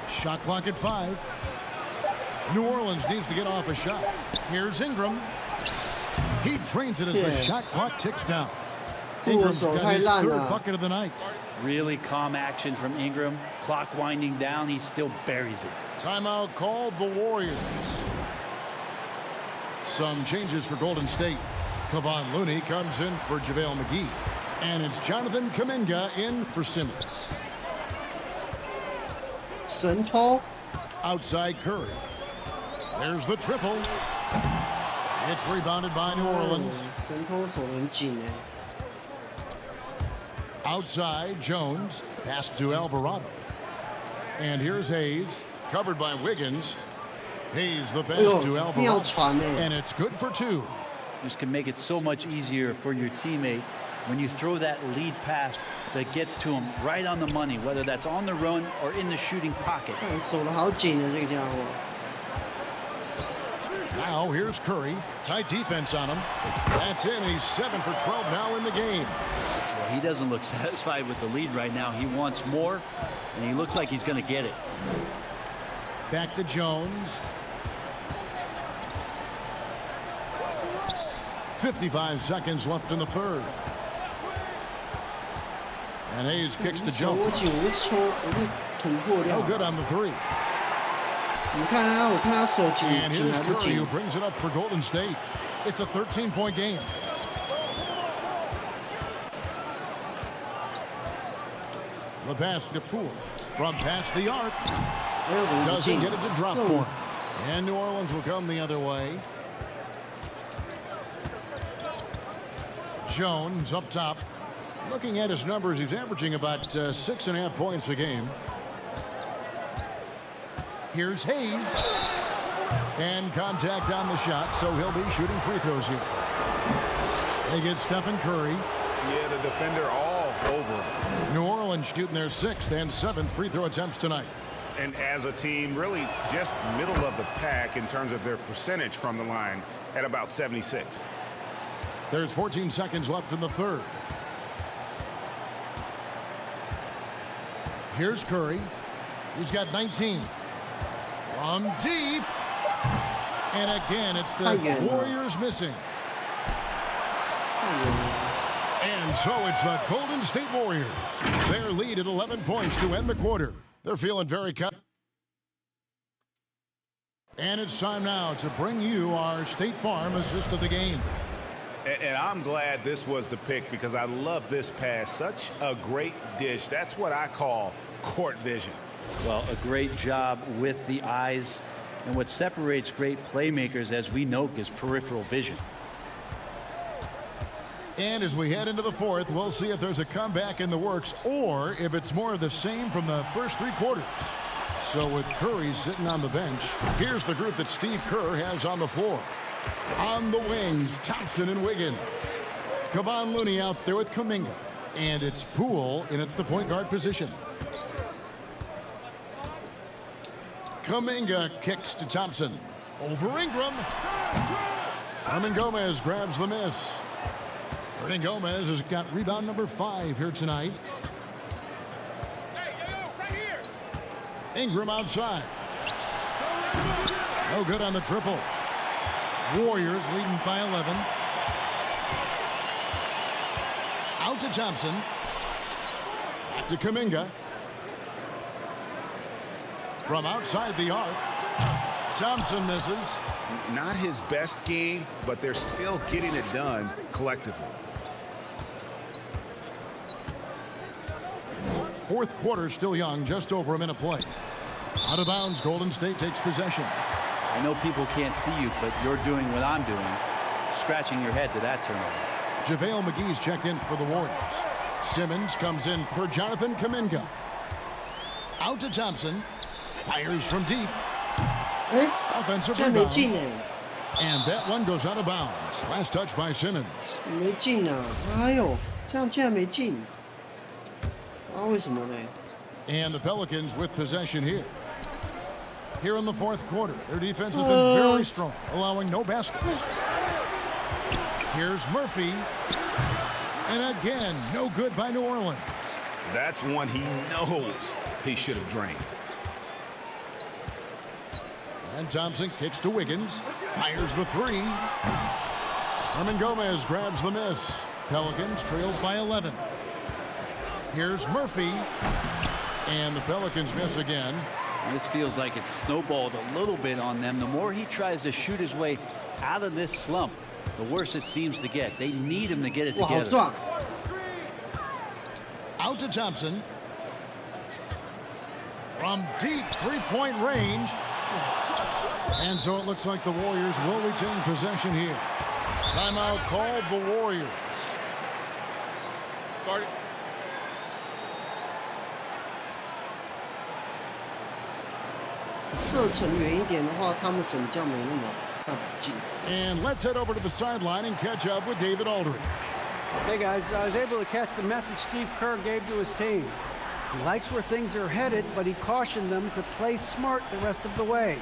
Shot clock at 5. New Orleans needs to get off a shot. Here's Ingram. He drains it as the shot clock ticks down. Ingram's got his 3rd bucket of the night. Really calm action from Ingram. Clock winding down, he still buries it. Timeout called the Warriors. Some changes for Golden State. Kevon Looney comes in for JaVale McGee. And it's Jonathan Kuminga in for Simmons. 神偷 Outside Curry. There's the triple. It's rebounded by New Orleans. 神偷手很紧哎。 Outside Jones. Pass to Alvarado. And here's Hayes. Covered by Wiggins. Hayes the pass to Alvarado. And it's good for two. This can make it so much easier for your teammate when you throw that lead pass that gets to him right on the money, whether that's on the run or in the shooting pocket. 守得好紧啊，这个家伙。 Now here's Curry. Tight defense on him. That's in. He's 7 for 12 now in the game. Well, he doesn't look satisfied with the lead right now. He wants more, and he looks like he's going to get it. Back to Jones. 55 seconds left in the third. And Hayes kicks to Jones. No good on the three. 你看他，我看他手紧 And 紧 here's 还不 Curry 紧 who？ brings it up for Golden State. It's a 13-point game. The pass to Poole from past the arc. Doesn't get it to drop for him. And New Orleans will come the other way. Jones up top. Looking at his numbers, he's averaging about 6.5 points a game. Here's Hayes. And contact on the shot, so he'll be shooting free throws here. They get Stephen Curry. Yeah, the defender all over. New Orleans shooting their 6th and 7th free throw attempts tonight. And as a team, really just middle of the pack in terms of their percentage from the line at about 76. There's 14 seconds left in the third. Here's Curry. He's got 19. From deep. And again, it's the Warriors missing. And so it's the Golden State Warriors. Their lead at 11 points to end the quarter. They're feeling very cut. And it's time now to bring you our State Farm assist of the game. And I'm glad this was the pick because I love this pass. Such a great dish. That's what I call court vision. Well, a great job with the eyes. And what separates great playmakers, as we know, is peripheral vision. And as we head into the fourth, we'll see if there's a comeback in the works or if it's more of the same from the first 3 quarters. So with Curry sitting on the bench, here's the group that Steve Kerr has on the floor. On the wings, Thompson and Wiggins. Kevon Looney out there with Kuminga. And it's Poole in at the point guard position. Kuminga kicks to Thompson. Over Ingram. Hernan Gomez grabs the miss. Hernan Gomez has got rebound number 5 here tonight. Ingram outside. No good on the triple. Warriors leading by 11. Out to Thompson. Back to Kuminga. From outside the arc. Thompson misses. Not his best game, but they're still getting it done collectively. Fourth quarter still young, just over a minute play. Out of bounds, Golden State takes possession. I know people can't see you, but you're doing what I'm doing, scratching your head to that turnover. JaVale McGee's checked in for the Warriors. Simmons comes in for Jonathan Kuminga. Out to Thompson. Fires from deep. Offensive rebound. And that one goes out of bounds. Last touch by Simmons. 没进啊！哎呦，这样竟然没进，为什么呢？ And the Pelicans with possession here. Here in the fourth quarter, their defense has been very strong, allowing no baskets. Here's Murphy. And again, no good by New Orleans. That's one he knows he should have drained. And Thompson kicks to Wiggins. Fires the 3. Hernan Gomez grabs the miss. Pelicans trailed by 11. Here's Murphy. And the Pelicans miss again. This feels like it's snowballed a little bit on them. The more he tries to shoot his way out of this slump, the worse it seems to get. They need him to get it together. Out to Thompson. from deep three-point range. And so it looks like the Warriors will retain possession here. Timeout called the Warriors. Start it.射程远一点的话，他们什么叫没那么大劲？ And let's head over to the sideline and catch up with David Aldridge. Hey guys, I was able to catch the message Steve Kerr gave to his team. He likes where things are headed, but he cautioned them to play smart the rest of the way.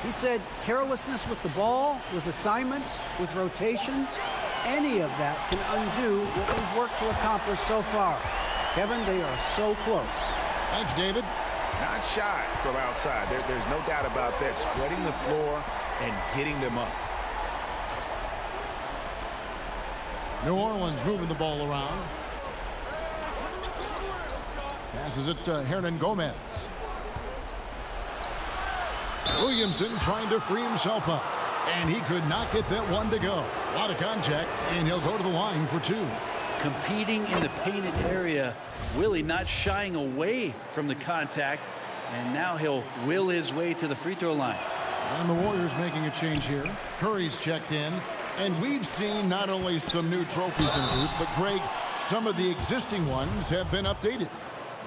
He said carelessness with the ball, with assignments, with rotations, any of that can undo what we've worked to accomplish so far. Kevin, they are so close. Thanks, David. Not shy from outside. There's no doubt about that. Spreading the floor and getting them up. New Orleans moving the ball around. Passes it to Hernan Gomez. Williamson trying to free himself up. And he could not get that one to go. A lot of contact, and he'll go to the line for two. Competing in the painted area. Willie not shying away from the contact. And now he'll will his way to the free throw line. And the Warriors making a change here. Curry's checked in. And we've seen not only some new trophies introduced, but Greg, some of the existing ones have been updated.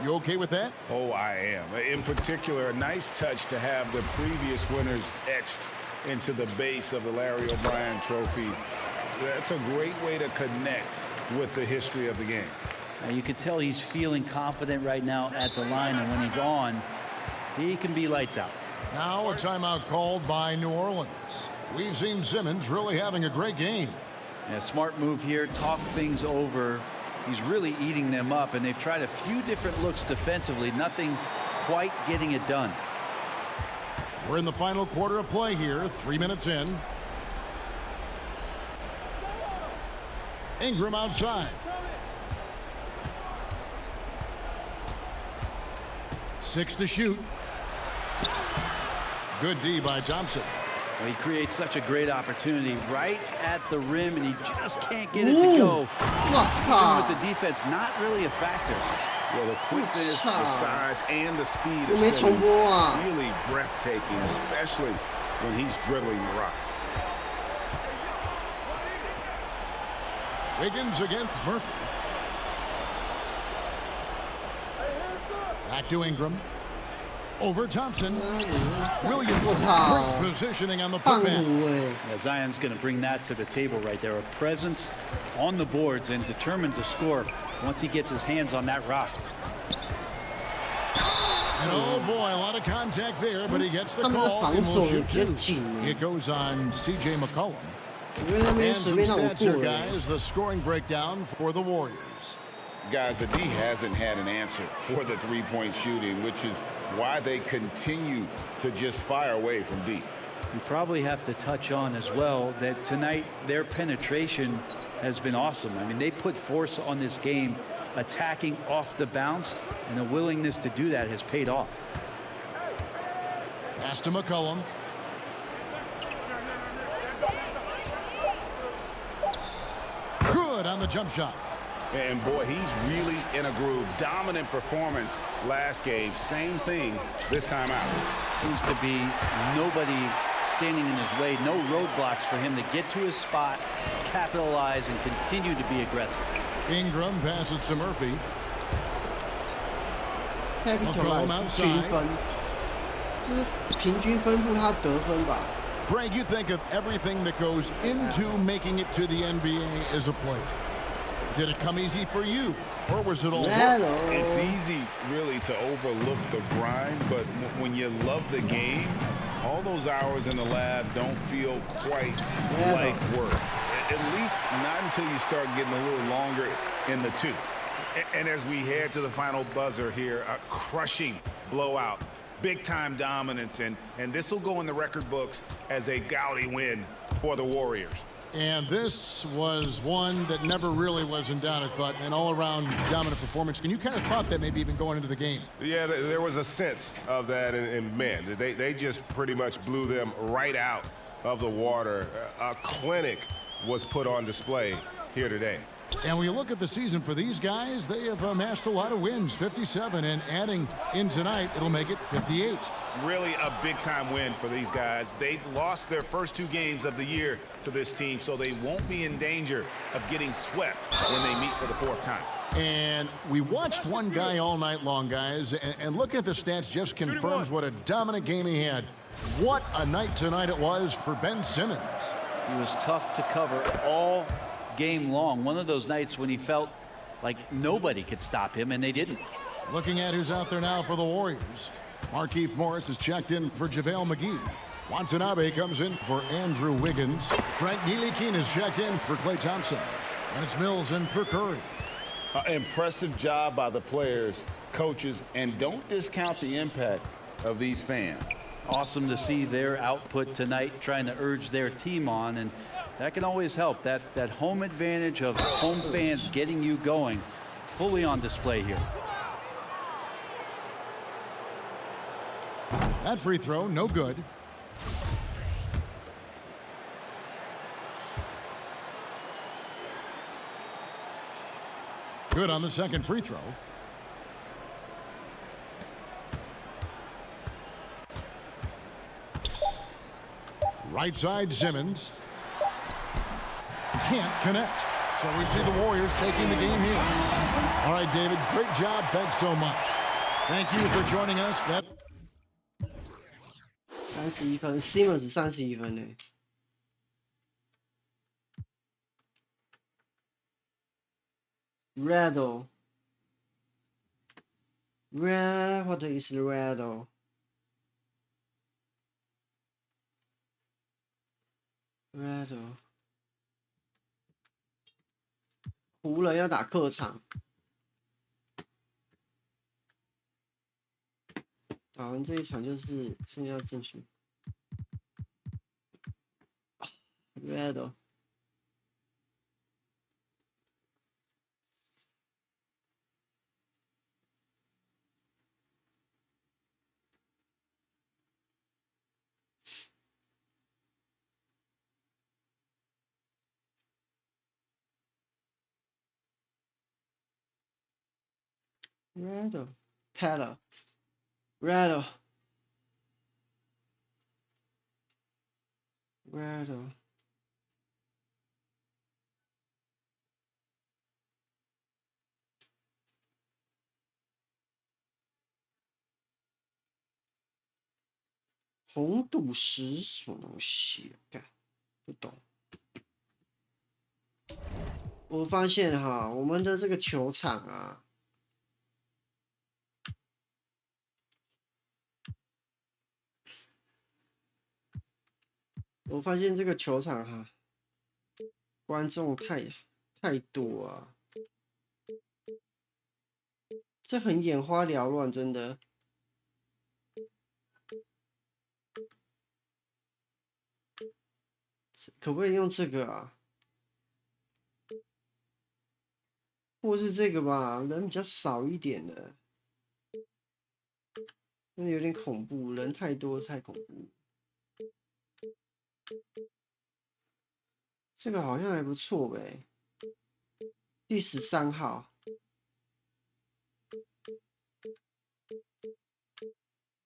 You okay with that? Oh, I am. In particular, a nice touch to have the previous winners etched into the base of the Larry O'Brien trophy. That's a great way to connect with the history of the game. Now you can tell he's feeling confident right now at the line, and when he's on, he can be lights out. Now a timeout called by New Orleans. We've seen Simmons really having a great game. Yeah, smart move here, talk things over. He's really eating them up, and they've tried a few different looks defensively. Nothing quite getting it done. We're in the final quarter of play here, 3 minutes in. Ingram outside. 6 to shoot. Good D by Thompson. Well, he creates such a great opportunity right at the rim, and he just can't get it to go. Even with the defense, not really a factor. Well, the quickness, the size, and the speed of Simmons really breathtaking, especially when he's dribbling the rock. Wiggins against Murphy. Back to Ingram. Over Thompson. Williams, great positioning on the putback. Yeah, Zion's going to bring that to the table right there. A presence on the boards and determined to score once he gets his hands on that rock. And oh boy, a lot of contact there, but he gets the call and will shoot two. It goes on C.J. McCollum. And some stats here, guys. The scoring breakdown for the Warriors. Guys, the D hasn't had an answer for the three-point shooting, which is why they continue to just fire away from deep. We probably have to touch on as well that tonight their penetration has been awesome. I mean, they put force on this game, attacking off the bounce, and the willingness to do that has paid off. Pass to McCollum. Good on the jump shot. And boy, he's really in a groove. Dominant performance last game. Same thing this time out. Seems to be nobody standing in his way. No roadblocks for him to get to his spot, capitalize, and continue to be aggressive. Ingram passes to Murphy. McCollum outside. Greg, you think of everything that goes into making it to the NBA as a player. Did it come easy for you, or was it all work? It's easy, really, to overlook the grind, but when you love the game, all those hours in the lab don't feel quite like work. At least not until you start getting a little longer in the tooth. And as we head to the final buzzer here, a crushing blowout, big-time dominance, and this will go in the record books as a gaudy win for the Warriors. And this was one that never really was in doubt, I thought, an all-around dominant performance. And you kind of thought that maybe even going into the game. Yeah, there was a sense of that, and man, they just pretty much blew them right out of the water. A clinic was put on display here today. And when you look at the season for these guys, they have amassed a lot of wins, 57, and adding in tonight, it'll make it 58. Really a big-time win for these guys. They lost their first 2 games of the year to this team, so they won't be in danger of getting swept when they meet for the 4th time. And we watched one guy all night long, guys, and looking at the stats just confirms what a dominant game he had. What a night tonight it was for Ben Simmons. He was tough to cover all game long. One of those nights when he felt like nobody could stop him, and they didn't. Looking at who's out there now for the Warriors. Markieff Morris has checked in for JaVale McGee. Watanabe comes in for Andrew Wiggins. Frank Ntilikina has checked in for Klay Thompson. And it's Mills in for Curry. Impressive job by the players, coaches, and don't discount the impact of these fans. Awesome to see their output tonight, trying to urge their team on, and that can always help. That home advantage of home fans getting you going, fully on display here. That free throw, no good. Good on the second free throw. Right side, Simmons. Can't connect. So we see the Warriors taking the game here. All right, David, great job. Thanks so much. Thank you for joining us. That 31分 ，Simmons 31分呢。Rattle. What is rattle? Rattle. 湖人要打客场，打完这一场就是剩下正选。Rattle. Rattle. Paddle. Rattle. Rattle.红赌石什么东西？干，不懂。我发现哈，我们的这个球场啊，我发现这个球场哈，观众太多啊，这很眼花缭乱，真的。可不可以用这个啊？或是这个吧，人比较少一点的，那有点恐怖，人太多太恐怖。这个好像还不错呗，第13号。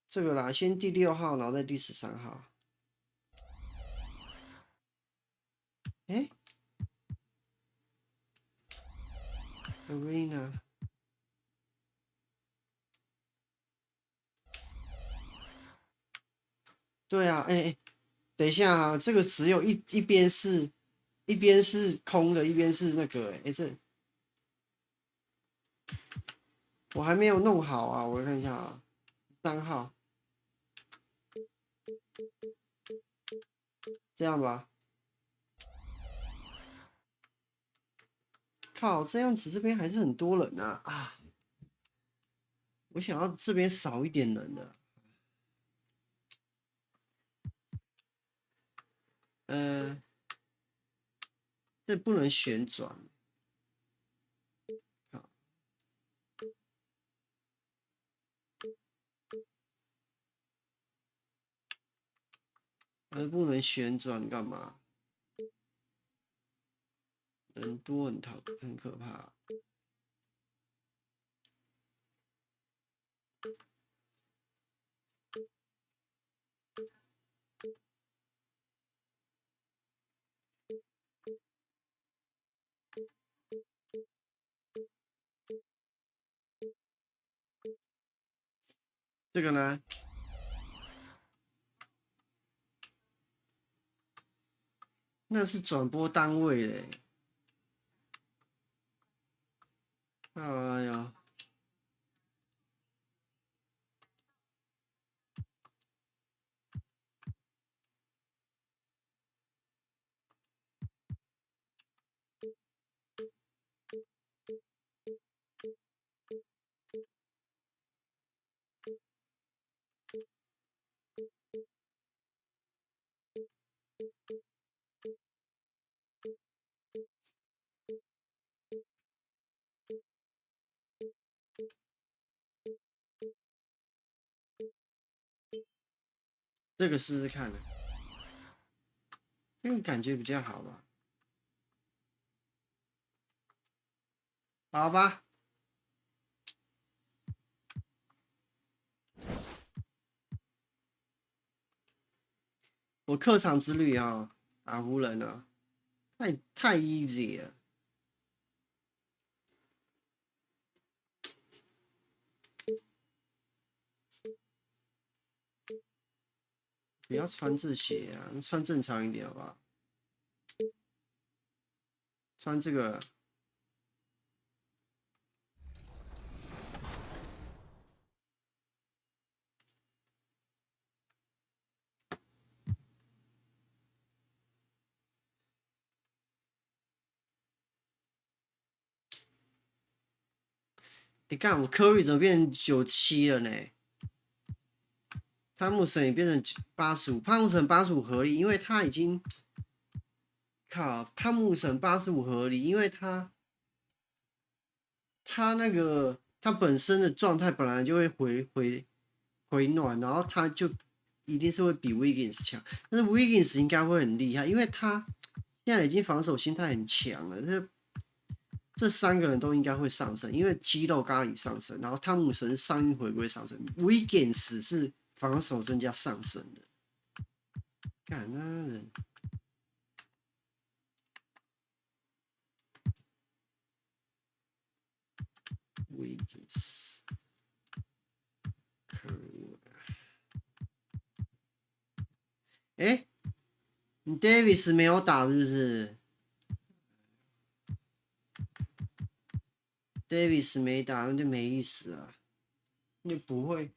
这个啦，先第6号，然后再第13号。哎 ，Arena。对啊，哎，等一下啊，这个只有一边是空的，一边是那个，哎，这我还没有弄好啊，我看一下啊，3号，这样吧。靠，这样子这边还是很多人啊！我想要这边少一点人的。这不能旋转。好，不能旋转干嘛？人多很可怕。这个呢？那是转播单位嘞。哎呀！这个试试看呢，这个感觉比较好吧？好吧。我客场之旅啊，打湖人啊，太 easy 了。不要穿这鞋啊，穿正常一点好不好？穿这个。你看我Curry怎么变成97了呢？汤姆森也变成85，汤姆森85合理，因为他已经靠汤姆森85合理，因为他那个他本身的状态本来就会回暖，然后他就一定是会比 Wiggins 强，但是 Wiggins 应该会很厉害，因为他现在已经防守心态很强了。这3个人都应该会上升，因为肌肉咖喱上升，然后汤姆森伤愈回归上升 ，Wiggins 是防守增加上升的。干那人，Wiggins， 哎，你 Davis 没有打是不是？Davis 没打，那就没意思啊，就不会。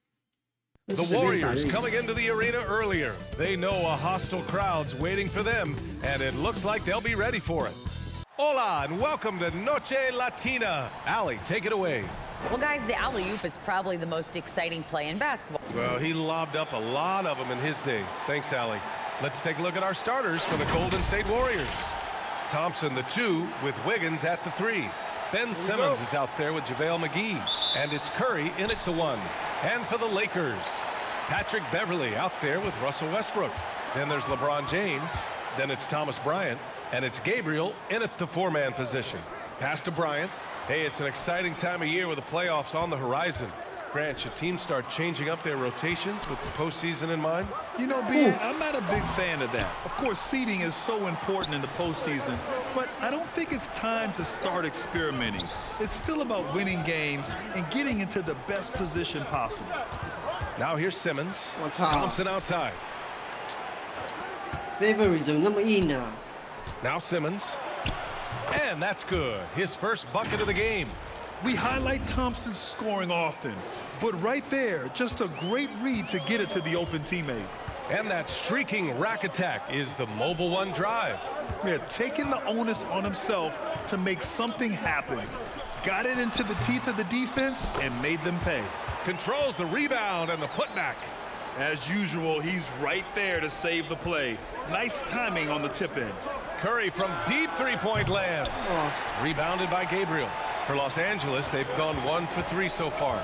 The Warriors coming into the arena earlier. They know a hostile crowd's waiting for them, and it looks like they'll be ready for it. Hola, and welcome to Noche Latina. Allie, take it away. Well, guys, the alley-oop is probably the most exciting play in basketball. Well, he lobbed up a lot of them in his day. Thanks, Allie. Let's take a look at our starters for the Golden State Warriors. Thompson, the 2, with Wiggins at the 3. Ben Simmons is out there with JaVale McGee. And it's Curry in at the 1. And for the Lakers, Patrick Beverly out there with Russell Westbrook. Then there's LeBron James. Then it's Thomas Bryant. And it's Gabriel in at the 4-man position. Pass to Bryant. Hey, it's an exciting time of year with the playoffs on the horizon. Grant, should teams start changing up their rotations with the postseason in mind? You know, B, I'm not a big fan of that. Of course, seeding is so important in the postseason, but I don't think it's time to start experimenting. It's still about winning games and getting into the best position possible. Now here's Simmons. Thompson outside. Beverly 怎么那么硬啊？ Now Simmons. And that's good. His first bucket of the game. We highlight Thompson's scoring often, but right there, just a great read to get it to the open teammate. And that streaking rack attack is the mobile 1 drive. Yeah, taking the onus on himself to make something happen. Got it into the teeth of the defense and made them pay. Controls the rebound and the putback. As usual, he's right there to save the play. Nice timing on the tip end. Curry from deep three-point land. Rebounded by Gabriel. For Los Angeles, they've gone 1 for 3 so far.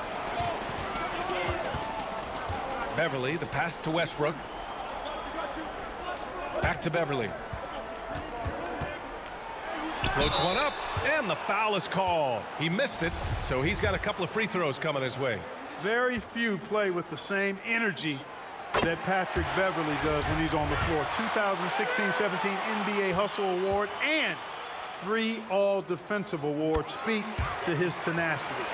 Beverly, the pass to Westbrook. Back to Beverly. Floats one up, and the foul is called. He missed it, so he's got a couple of free throws coming his way. Very few play with the same energy that Patrick Beverly does when he's on the floor. 2016-17 NBA Hustle Award and 3 All-Defensive Awards speak to his tenacity.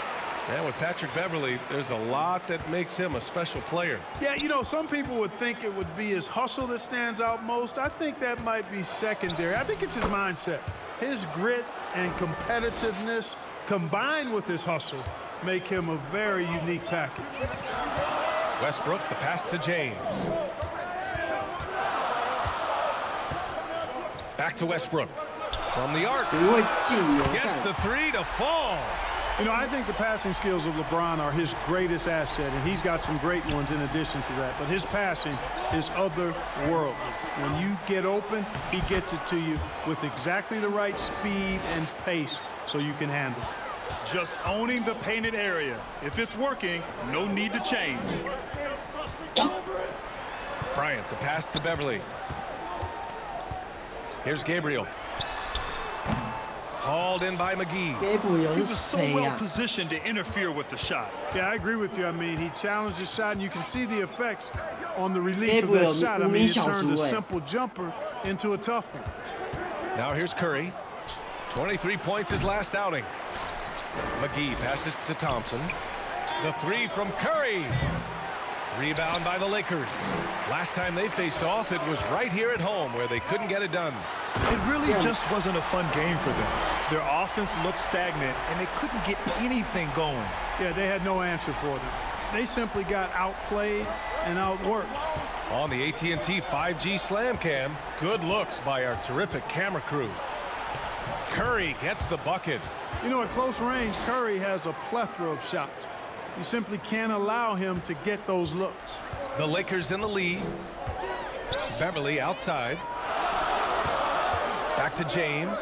And with Patrick Beverly, there's a lot that makes him a special player. Yeah, you know, some people would think it would be his hustle that stands out most. I think that might be secondary. I think it's his mindset. His grit and competitiveness combined with his hustle make him a very unique package. Westbrook, the pass to James. Back to Westbrook. From the arc. Gets the 3 to fall. You know, I think the passing skills of LeBron are his greatest asset, and he's got some great ones in addition to that. But his passing is otherworldly. When you get open, he gets it to you with exactly the right speed and pace so you can handle it. Just owning the painted area. If it's working, no need to change. Bryant, the pass to Beverly. Here's Gabriel. Hauled in by McGee. He was so well positioned to interfere with the shot. Yeah, I agree with you. I mean, he challenged the shot, and you can see the effects on the release of that shot. I mean, it turned a simple jumper into a tough one. Now here's Curry. 23 points his last outing. McGee passes to Thompson. The 3 from Curry. Rebound by the Lakers. Last time they faced off, it was right here at home where they couldn't get it done. It really just wasn't a fun game for them. Their offense looked stagnant, and they couldn't get anything going. Yeah, they had no answer for them. They simply got outplayed and outworked. On the AT&T 5G Slam Cam, good looks by our terrific camera crew. Curry gets the bucket. You know, at close range, Curry has a plethora of shots. You simply can't allow him to get those looks. The Lakers in the lead. Beverly outside. Back to James.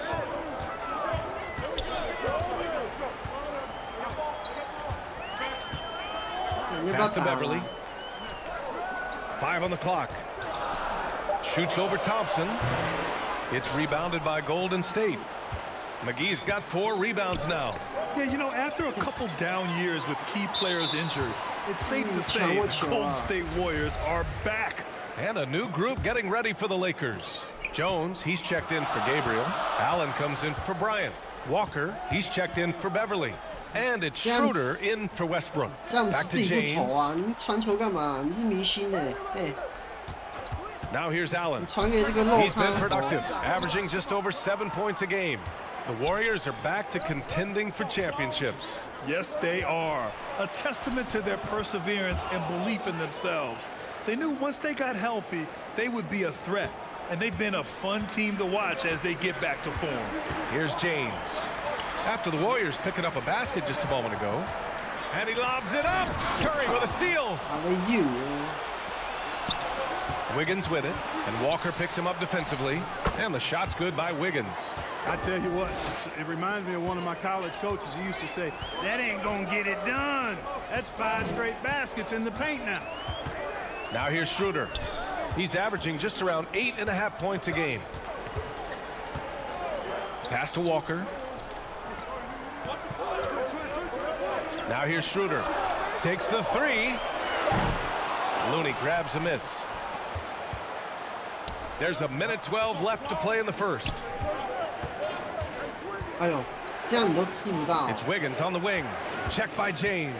Pass to Beverly. 5 on the clock. Shoots over Thompson. It's rebounded by Golden State. McGee's got 4 rebounds now. Yeah, you know, after a couple down years with key players injured, it's safe to say the Golden State Warriors are back. And a new group getting ready for the Lakers. Jones, he's checked in for Gabriel. Allen comes in for Bryant. Walker, he's checked in for Beverly. And it's Schroeder in for Westbrook. Back to James. Now here's Allen. He's been productive, averaging just over 7 points a game. The Warriors are back to contending for championships. Yes, they are. A testament to their perseverance and belief in themselves. They knew once they got healthy, they would be a threat. And they've been a fun team to watch as they get back to form. Here's James. After the Warriors picking up a basket just a moment ago. And he lobs it up. Curry with a steal. Wiggins with it, and Walker picks him up defensively, and the shot's good by Wiggins. I tell you what, it reminds me of one of my college coaches who used to say, that ain't gonna get it done. That's 5 straight baskets in the paint now. Now here's Schroeder. He's averaging just around 8.5 points a game. Pass to Walker. Now here's Schroeder. Takes the 3. Looney grabs a miss. There's a minute 12 left to play in the first. It's Wiggins on the wing. Checked by James.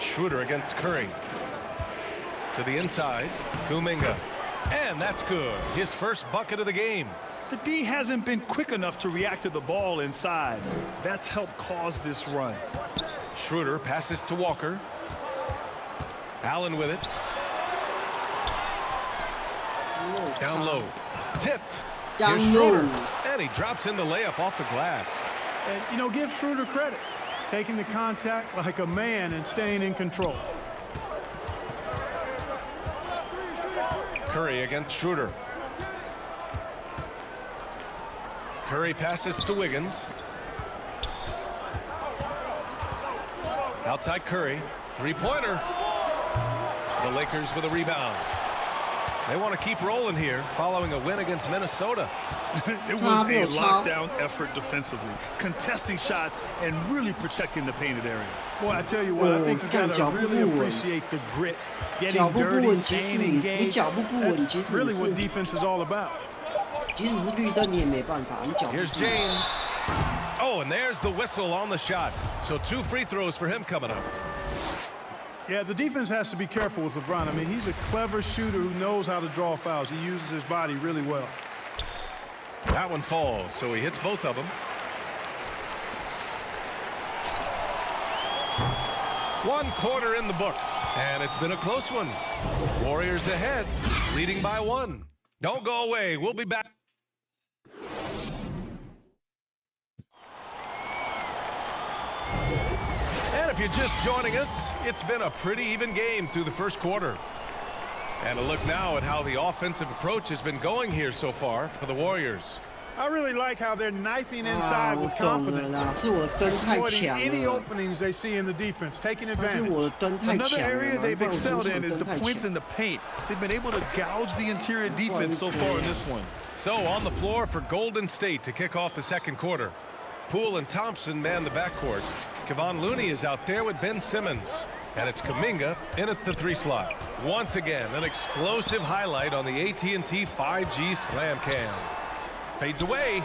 Schroeder against Curry. To the inside. Kuminga. And that's good. His first bucket of the game. The D hasn't been quick enough to react to the ball inside. That's helped cause this run. Schroeder passes to Walker. Allen with it. Down low. Tipped. Here's Schroeder. And he drops in the layup off the glass. And, you know, give Schroeder credit. Taking the contact like a man and staying in control. Curry against Schroeder. Curry passes to Wiggins. Outside Curry. 3-pointer. The Lakers with a rebound. They want to keep rolling here following a win against Minnesota. It was a lockdown effort defensively, contesting shots and really protecting the painted area. Boy, I tell you what, I think you got to really appreciate the grit, getting dirty, staying engaged. That's really what defense is all about. Here's James. Oh, and there's the whistle on the shot. So 2 free throws for him coming up. Yeah, the defense has to be careful with LeBron. I mean, he's a clever shooter who knows how to draw fouls. He uses his body really well. That one falls, so he hits both of them. One quarter in the books, and it's been a close one. Warriors ahead, leading by 1. Don't go away. We'll be back. And if you're just joining us, it's been a pretty even game through the first quarter. And a look now at how the offensive approach has been going here so far for the Warriors. I really like how they're knifing inside with confidence, exploiting any openings they see in the defense, taking advantage. Another area they've excelled in is the points in the paint. They've been able to gouge the interior defense so far in this one. So on the floor for Golden State to kick off the second quarter. Poole and Thompson man the backcourt. Kevon Looney is out there with Ben Simmons. And it's Kuminga in at the 3 slot. Once again, an explosive highlight on the AT&T 5G Slam Cam. Fades away.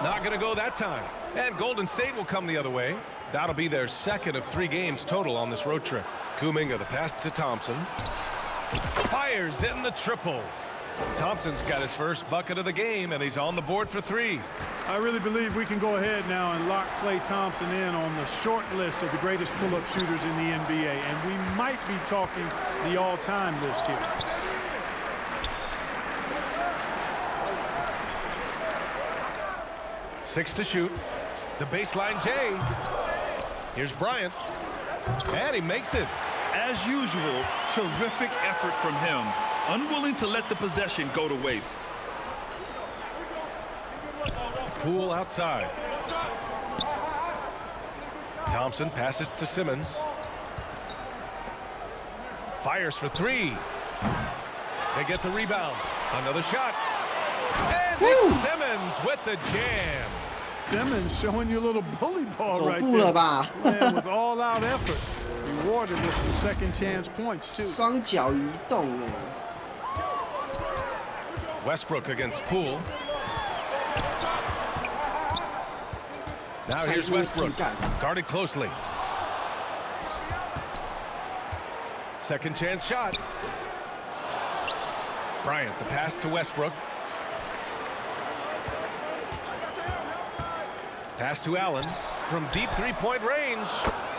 Not going to go that time. And Golden State will come the other way. That'll be their second of 3 games total on this road trip. Kuminga, the pass to Thompson. Fires in the triple. Thompson's got his first bucket of the game, and he's on the board for 3. I really believe we can go ahead now and lock Klay Thompson in on the short list of the greatest pull-up shooters in the NBA, and we might be talking the all-time list here. Six to shoot. The baseline J. Here's Bryant. And he makes it. As usual, terrific effort from him. Unwilling to let the possession go to waste. Poole outside. Thompson passes to Simmons. Fires for 3. They get the rebound. Another shot. And it's Simmons with the jam. Simmons showing you a little bully ball right there. Man, with all-out effort. Rewarded with some second-chance points, too. Westbrook against Poole. Now here's Westbrook, guarded closely. Second chance shot. Bryant, the pass to Westbrook. Pass to Allen from deep 3-point range.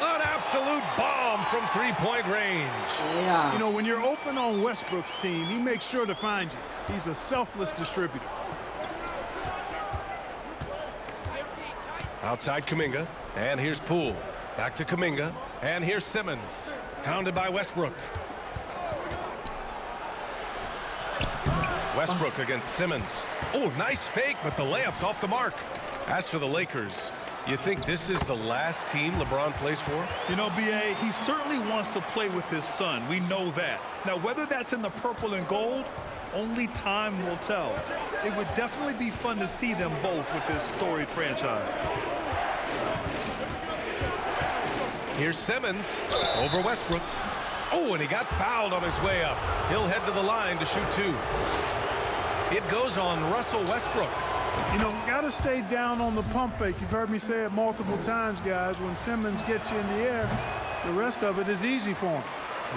An absolute bomb from 3-point range. Yeah. You know, when you're open on Westbrook's team, he makes sure to find you. He's a selfless distributor. Outside Kuminga, and here's Poole. Back to Kuminga, and here's Simmons. Pounded by Westbrook. Westbrook against Simmons. Oh, nice fake, but the layup's off the mark. As for the Lakers, you think this is the last team LeBron plays for? You know, B.A., he certainly wants to play with his son. We know that. Now, whether that's in the purple and gold, only time will tell. It would definitely be fun to see them both with this storied franchise. Here's Simmons over Westbrook. Oh, and he got fouled on his way up. He'll head to the line to shoot 2. It goes on Russell Westbrook. You know, got to stay down on the pump fake. You've heard me say it multiple times, guys. When Simmons gets you in the air, the rest of it is easy for him.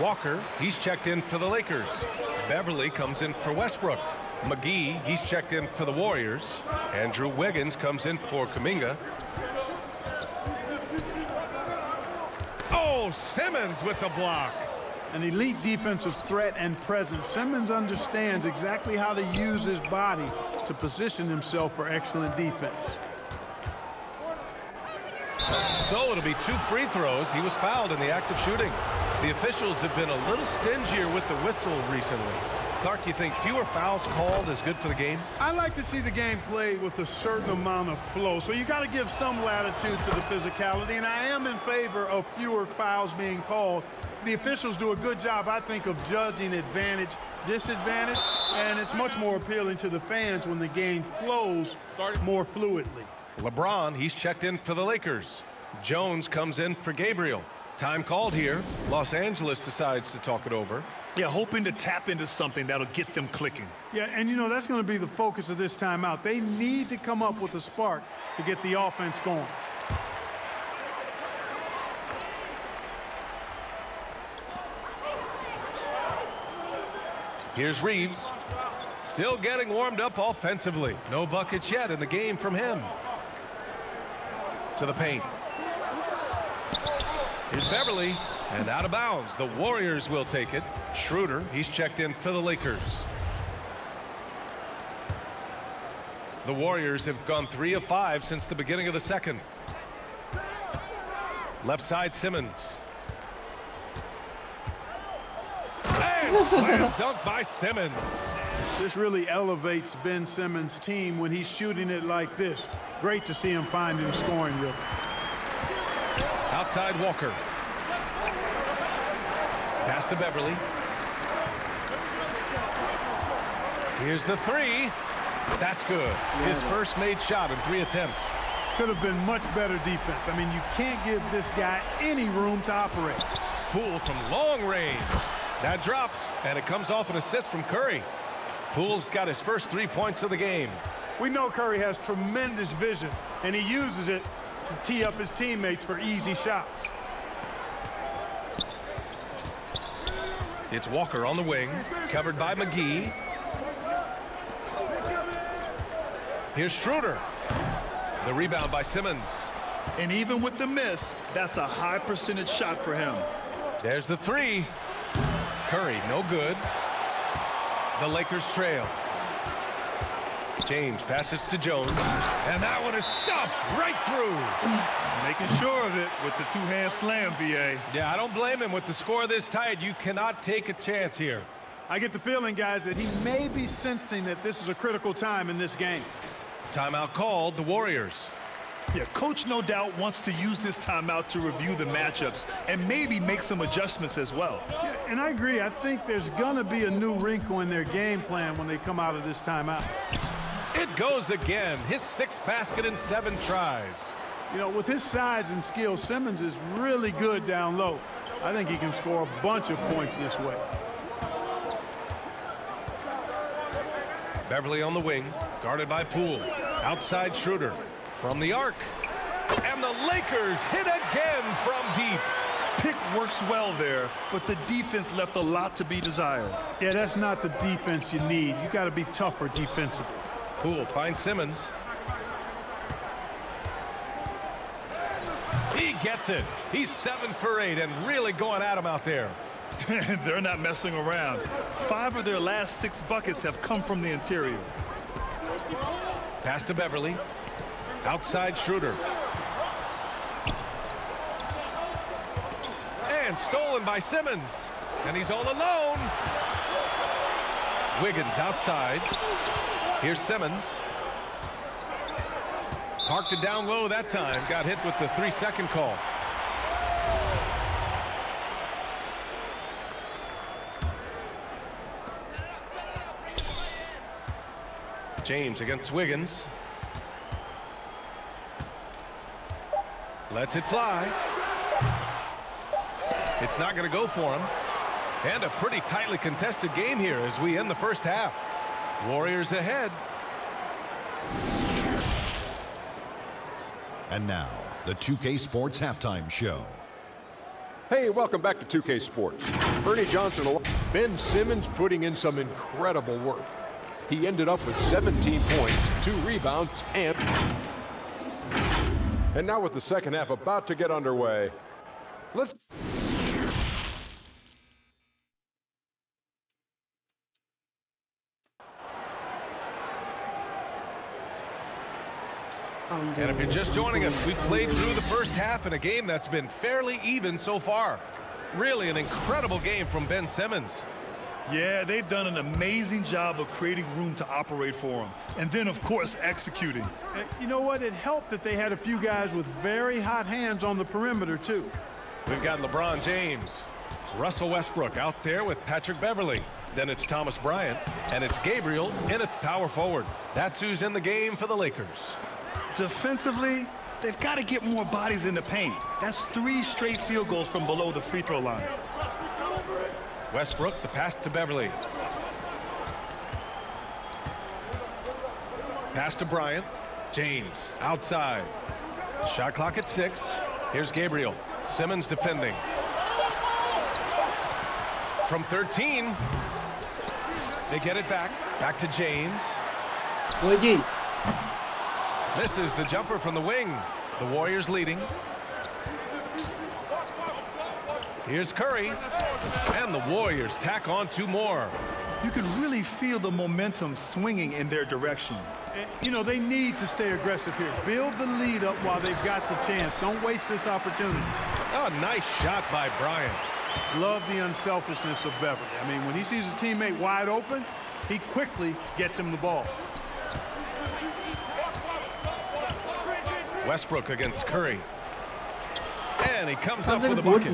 Walker, he's checked in for the Lakers. Beverly comes in for Westbrook. McGee, he's checked in for the Warriors. Andrew Wiggins comes in for Kuminga. Oh, Simmons with the block. An elite defensive threat and presence. Simmons understands exactly how to use his body to position himself for excellent defense. So it'll be 2 free throws. He was fouled in the act of shooting. The officials have been a little stingier with the whistle recently. Clark, you think fewer fouls called is good for the game? I like to see the game played with a certain amount of flow. So you got to give some latitude to the physicality, and I am in favor of fewer fouls being called. the officials do a good job, I think, of judging advantage, disadvantage, and it's much more appealing to the fans when the game flows more fluidly. LeBron, he's checked in for the Lakers. Jones comes in for Gabriel. Time called here. Los Angeles decides to talk it over. Yeah, hoping to tap into something that'll get them clicking. Yeah, and you know, that's going to be the focus of this timeout. They need to come up with a spark to get the offense going. Here's Reeves. Still getting warmed up offensively. No buckets yet in the game from him. To the paint. Here's Beverly, and out of bounds. The Warriors will take it. Schroeder, he's checked in for the Lakers. The Warriors have gone 3 of 5 since the beginning of the second. Left side, Simmons. And slam dunk by Simmons. This really elevates Ben Simmons' team when he's shooting it like this. Great to see him finding a scoring rhythm. Outside Walker. Pass to Beverly. Here's the three. That's good. His first made shot in 3 attempts. Could have been much better defense. I mean, you can't give this guy any room to operate. Poole from long range. That drops, and it comes off an assist from Curry. Poole's got his first 3 points of the game. We know Curry has tremendous vision, and he uses it to tee up his teammates for easy shots. It's Walker on the wing, covered by McGee. Here's Schroeder. The rebound by Simmons. And even with the miss, that's a high percentage shot for him. There's the three. Curry, no good. The Lakers trail. James passes to Jones, and that one is stuffed right through. Making sure of it with the two-hand slam, B.A. Yeah, I don't blame him. With the score this tight, you cannot take a chance here. I get the feeling, guys, that he may be sensing that this is a critical time in this game. Timeout called, the Warriors. Yeah, coach no doubt wants to use this timeout to review the matchups and maybe make some adjustments as well. Yeah, and I agree. I think there's going to be a new wrinkle in their game plan when they come out of this timeout. It goes again. His 6th basket in 7 tries. You know, with his size and skill, Simmons is really good down low. I think he can score a bunch of points this way. Beverly on the wing, guarded by Poole. Outside Schroeder from the arc. And the Lakers hit again from deep. Pick works well there, but the defense left a lot to be desired. Yeah, that's not the defense you need. You got to be tougher defensively. Poole finds Simmons. He gets it. He's 7 for 8 and really going at him out there. They're not messing around. 5 of their last 6 buckets have come from the interior. Pass to Beverly. Outside Schroeder. And stolen by Simmons. And he's all alone. Wiggins outside. Here's Simmons. Parked it down low that time. Got hit with the 3-second call. James against Wiggins. Lets it fly. It's not going to go for him. And a pretty tightly contested game here as we end the first half. Warriors ahead. And now, the 2K Sports Halftime Show. Hey, welcome back to 2K Sports. Ernie Johnson, Ben Simmons putting in some incredible work. He ended up with 17 points, 2 rebounds, and now with the second half about to get underway, let's... And if you're just joining us, we've played through the first half in a game that's been fairly even so far. Really an incredible game from Ben Simmons. Yeah, they've done an amazing job of creating room to operate for him. And then, of course, executing. You know what? It helped that they had a few guys with very hot hands on the perimeter, too. We've got LeBron James. Russell Westbrook out there with Patrick Beverley. Then it's Thomas Bryant, and it's Gabriel in at power forward. That's who's in the game for the Lakers. Defensively, they've got to get more bodies in the paint. That's 3 straight field goals from below the free throw line. Westbrook, the pass to Beverley. Pass to Bryant. James outside. Shot clock at 6. Here's Gabriel. Simmons defending. From 13. They get it back. Back to James. Misses the jumper from the wing. The Warriors leading. Here's Curry. And the Warriors tack on 2 more. You can really feel the momentum swinging in their direction. You know, they need to stay aggressive here. Build the lead up while they've got the chance. Don't waste this opportunity. Oh, nice shot by Bryant. Love the unselfishness of Beverly. I mean, when he sees his teammate wide open, he quickly gets him the ball. Westbrook against Curry. And he comes up with a bucket.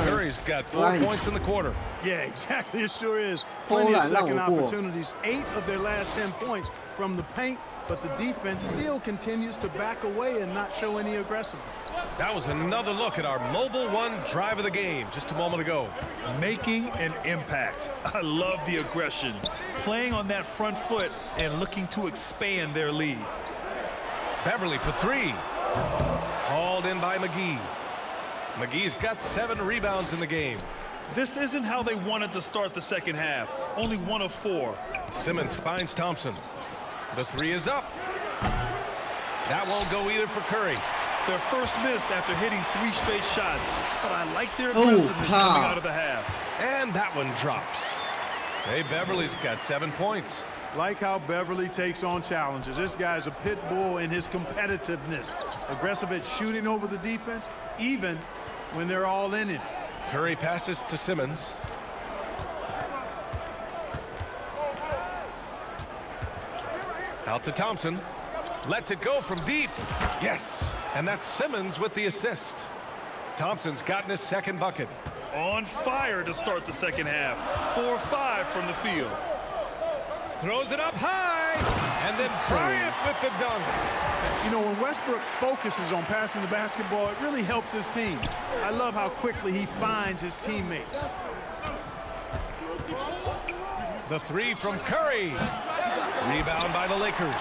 Curry's got 4 points in the quarter. Yeah, exactly. It sure is. Plenty of second opportunities. 8 of their last 10 points from the paint, but the defense still continues to back away and not show any aggressiveness. That was another look at our Mobile One drive of the game just a moment ago. Making an impact. I love the aggression. Playing on that front foot and looking to expand their lead. Beverley for 3. Hauled in by McGee. McGee's got 7 rebounds in the game. This isn't how they wanted to start the second half. Only 1 of 4. Simmons finds Thompson. The 3 is up. That won't go either for Curry. Their first missed after hitting 3 straight shots, but I like their aggressiveness coming out of the half. And that one drops. Hey, Beverly's got 7 points. Like how Beverly takes on challenges. This guy's a pit bull in his competitiveness. Aggressive at shooting over the defense, even when they're all in it. Curry passes to Simmons. Out to Thompson. Lets it go from deep. Yes. And that's Simmons with the assist. Thompson's gotten his 2nd bucket. On fire to start the second half. 4-5 from the field. Throws it up high. And then Bryant with the dunk. You know, when Westbrook focuses on passing the basketball, it really helps his team. I love how quickly he finds his teammates. The 3 from Curry. Rebound by the Lakers.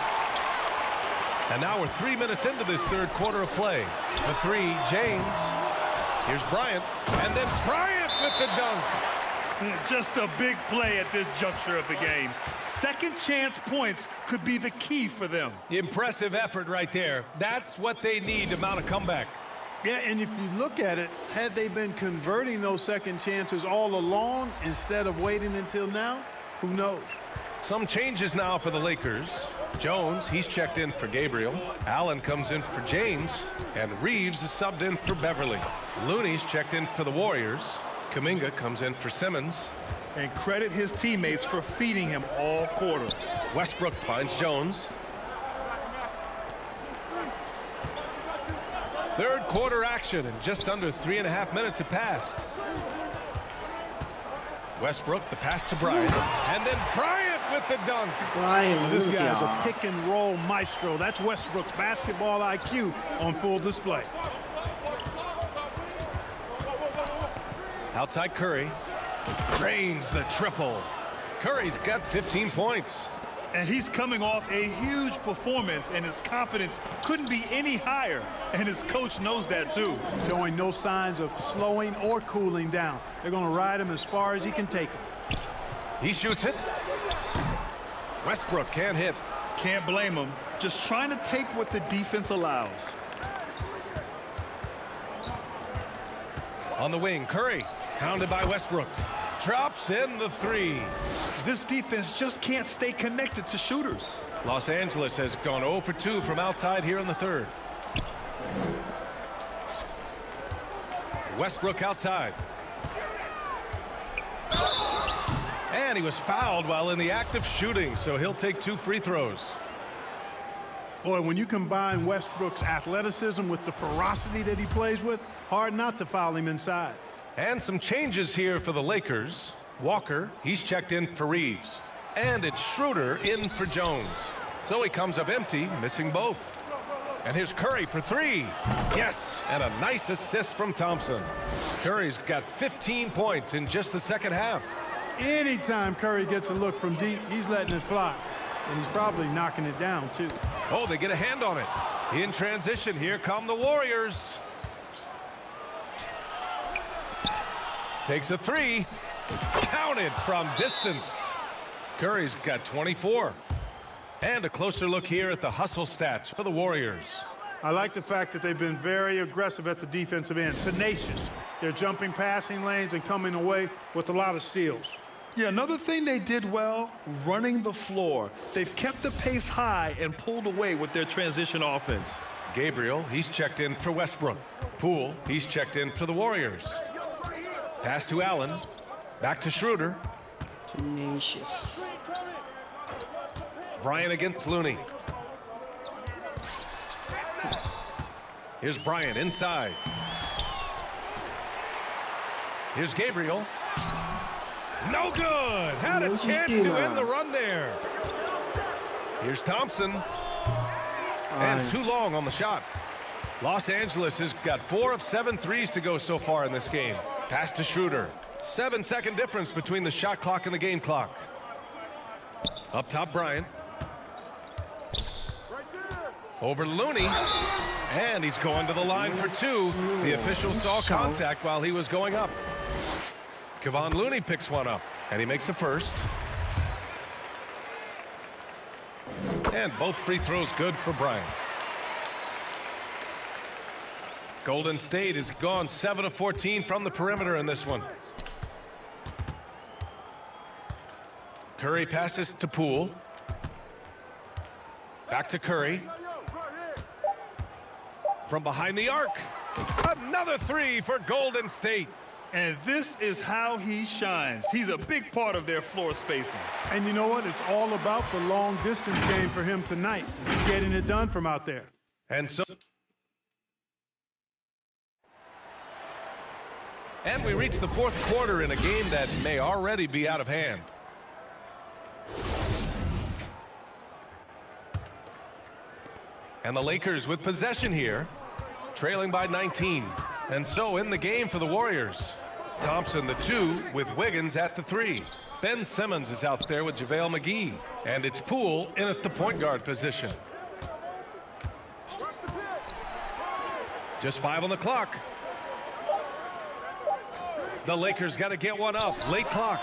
And now we're 3 minutes into this 3rd quarter of play. The 3, James. Here's Bryant. And then Bryant with the dunk. Just a big play at this juncture of the game. Second chance points could be the key for them. Impressive effort right there. That's what they need to mount a comeback. Yeah, and if you look at it, had they been converting those second chances all along instead of waiting until now, who knows? Some changes now for the Lakers. Jones, he's checked in for Gabriel. Allen comes in for James. And Reeves is subbed in for Beverly. Looney's checked in for the Warriors. Kuminga comes in for Simmons. And credit his teammates for feeding him all quarter. Westbrook finds Jones. 3rd quarter action, and just under 3.5 minutes have passed. Westbrook, the pass to Bryant. And then Bryant with the dunk. This guy's a pick and roll maestro. That's Westbrook's basketball IQ on full display. Outside Curry. Drains the triple. Curry's got 15 points. And he's coming off a huge performance, and his confidence couldn't be any higher. And his coach knows that too. Showing no signs of slowing or cooling down. They're going to ride him as far as he can take him. He shoots it. Westbrook can't hit. Can't blame him. Just trying to take what the defense allows. On the wing, Curry, pounded by Westbrook. Drops in the 3. This defense just can't stay connected to shooters. Los Angeles has gone 0 for 2 from outside here in the 3rd. Westbrook outside. And he was fouled while in the act of shooting, so he'll take 2 free throws. Boy, when you combine Westbrook's athleticism with the ferocity that he plays with, hard not to foul him inside. And some changes here for the Lakers. Walker, he's checked in for Reeves. And it's Schroeder in for Jones. So he comes up empty, missing both. And here's Curry for three. Yes, and a nice assist from Thompson. Curry's got 15 points in just the second half. Anytime Curry gets a look from deep, he's letting it fly. And he's probably knocking it down, too. Oh, they get a hand on it. In transition, here come the Warriors. Takes a three. Counted from distance. Curry's got 24. And a closer look here at the hustle stats for the Warriors. I like the fact that they've been very aggressive at the defensive end, tenacious. They're jumping passing lanes and coming away with a lot of steals. Yeah, another thing they did well, running the floor. They've kept the pace high and pulled away with their transition offense. Gabriel, he's checked in for Westbrook. Poole, he's checked in for the Warriors. Pass to Allen. Back to Schroeder. Tenacious. Bryant against Looney. Here's Bryant inside. Here's Gabriel. No good. Had a chance to end the run there. Here's Thompson. And too long on the shot. Los Angeles has got 4 of 7 threes to go so far in this game. Pass to Schroeder. 7-second difference between the shot clock and the game clock. Up top, Bryant. Over Looney. And he's going to the line for two. The official saw contact while he was going up. Kevon Looney picks one up, and he makes a first. And both free throws good for Bryant. Golden State has gone 7 of 14 from the perimeter in this one. Curry passes to Poole. Back to Curry. From behind the arc. Another three for Golden State. And this is how he shines. He's a big part of their floor spacing. And you know what? It's all about the long distance game for him tonight. He's getting it done from out there. And we reach the fourth quarter in a game that may already be out of hand. And the Lakers with possession here, trailing by 19. And so in the game for the Warriors. Thompson the 2 with Wiggins at the 3. Ben Simmons is out there with JaVale McGee. And it's Poole in at the point guard position. Just 5 on the clock. The Lakers got to get one up. Late clock.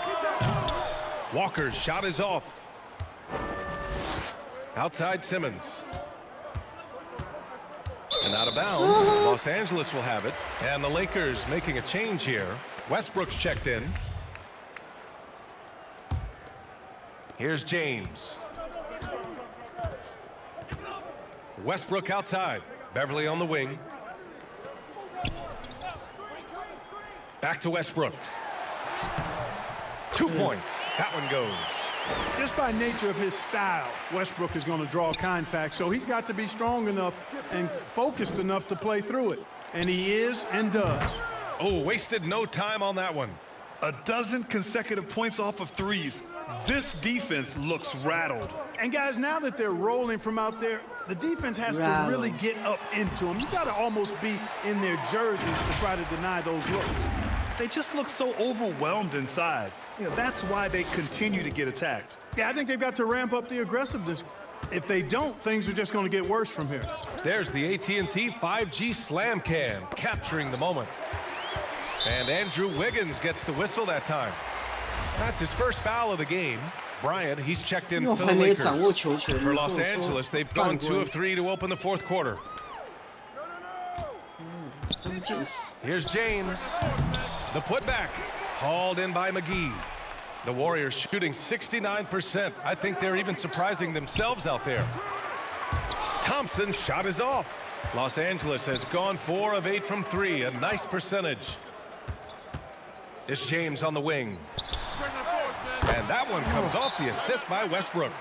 Walker's shot is off. Outside Simmons. And out of bounds. Los Angeles will have it. And the Lakers making a change here. Westbrook's checked in. Here's James. Westbrook outside. Beverly on the wing. Back to Westbrook. 2 points. That one goes. Just by nature of his style, Westbrook is going to draw contact, so he's got to be strong enough and focused enough to play through it. And he is and does. Oh, wasted no time on that one. A dozen consecutive points off of threes. This defense looks rattled. And guys, now that they're rolling from out there, the defense has to really get up into them. You got to almost be in their jerseys to try to deny those looks. They just look so overwhelmed inside. You know, that's why they continue to get attacked. Yeah, I think they've got to ramp up the aggressiveness. If they don't, things are just going to get worse from here. There's the AT&T 5G Slam Can, capturing the moment. And Andrew Wiggins gets the whistle that time. That's his first foul of the game. Bryant, he's checked in for the Lakers. For Los Angeles, they've gone 2 of 3 to open the fourth quarter. Here's James. The putback, hauled in by McGee. The Warriors shooting 69%. I think they're even surprising themselves out there. Thompson's shot is off. Los Angeles has gone 4 of 8 from 3, a nice percentage. It's James on the wing. And that one comes off the assist by Westbrook.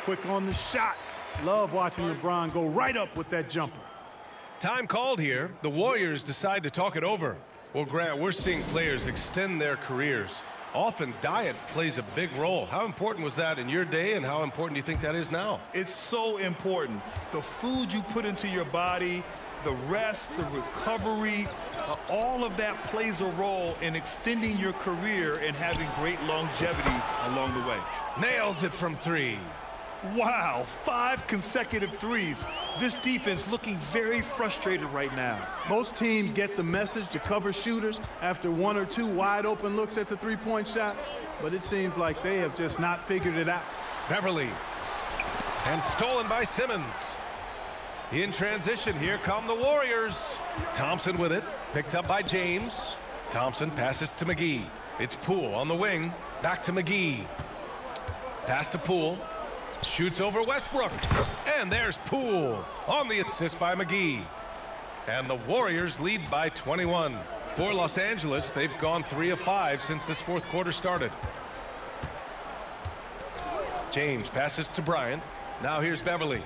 Quick on the shot. Love watching LeBron go right up with that jumper. Time called here. The Warriors decide to talk it over. Well, Grant, we're seeing players extend their careers. Often diet plays a big role. How important was that in your day, and how important do you think that is now? It's so important. The food you put into your body, the rest, the recovery, all of that plays a role in extending your career and having great longevity along the way. Nails it from 3. Wow, 5 consecutive threes. This defense looking very frustrated right now. Most teams get the message to cover shooters after 1 or 2 wide open looks at the three-point shot, but it seems like they have just not figured it out. Beverly. And stolen by Simmons. In transition, here come the Warriors. Thompson with it, picked up by James. Thompson passes to McGee. It's Poole on the wing, back to McGee. Pass to Poole. Shoots over Westbrook. And there's Poole on the assist by McGee. And the Warriors lead by 21. For Los Angeles, they've gone 3 of 5 since this fourth quarter started. James passes to Bryant. Now here's Beverly.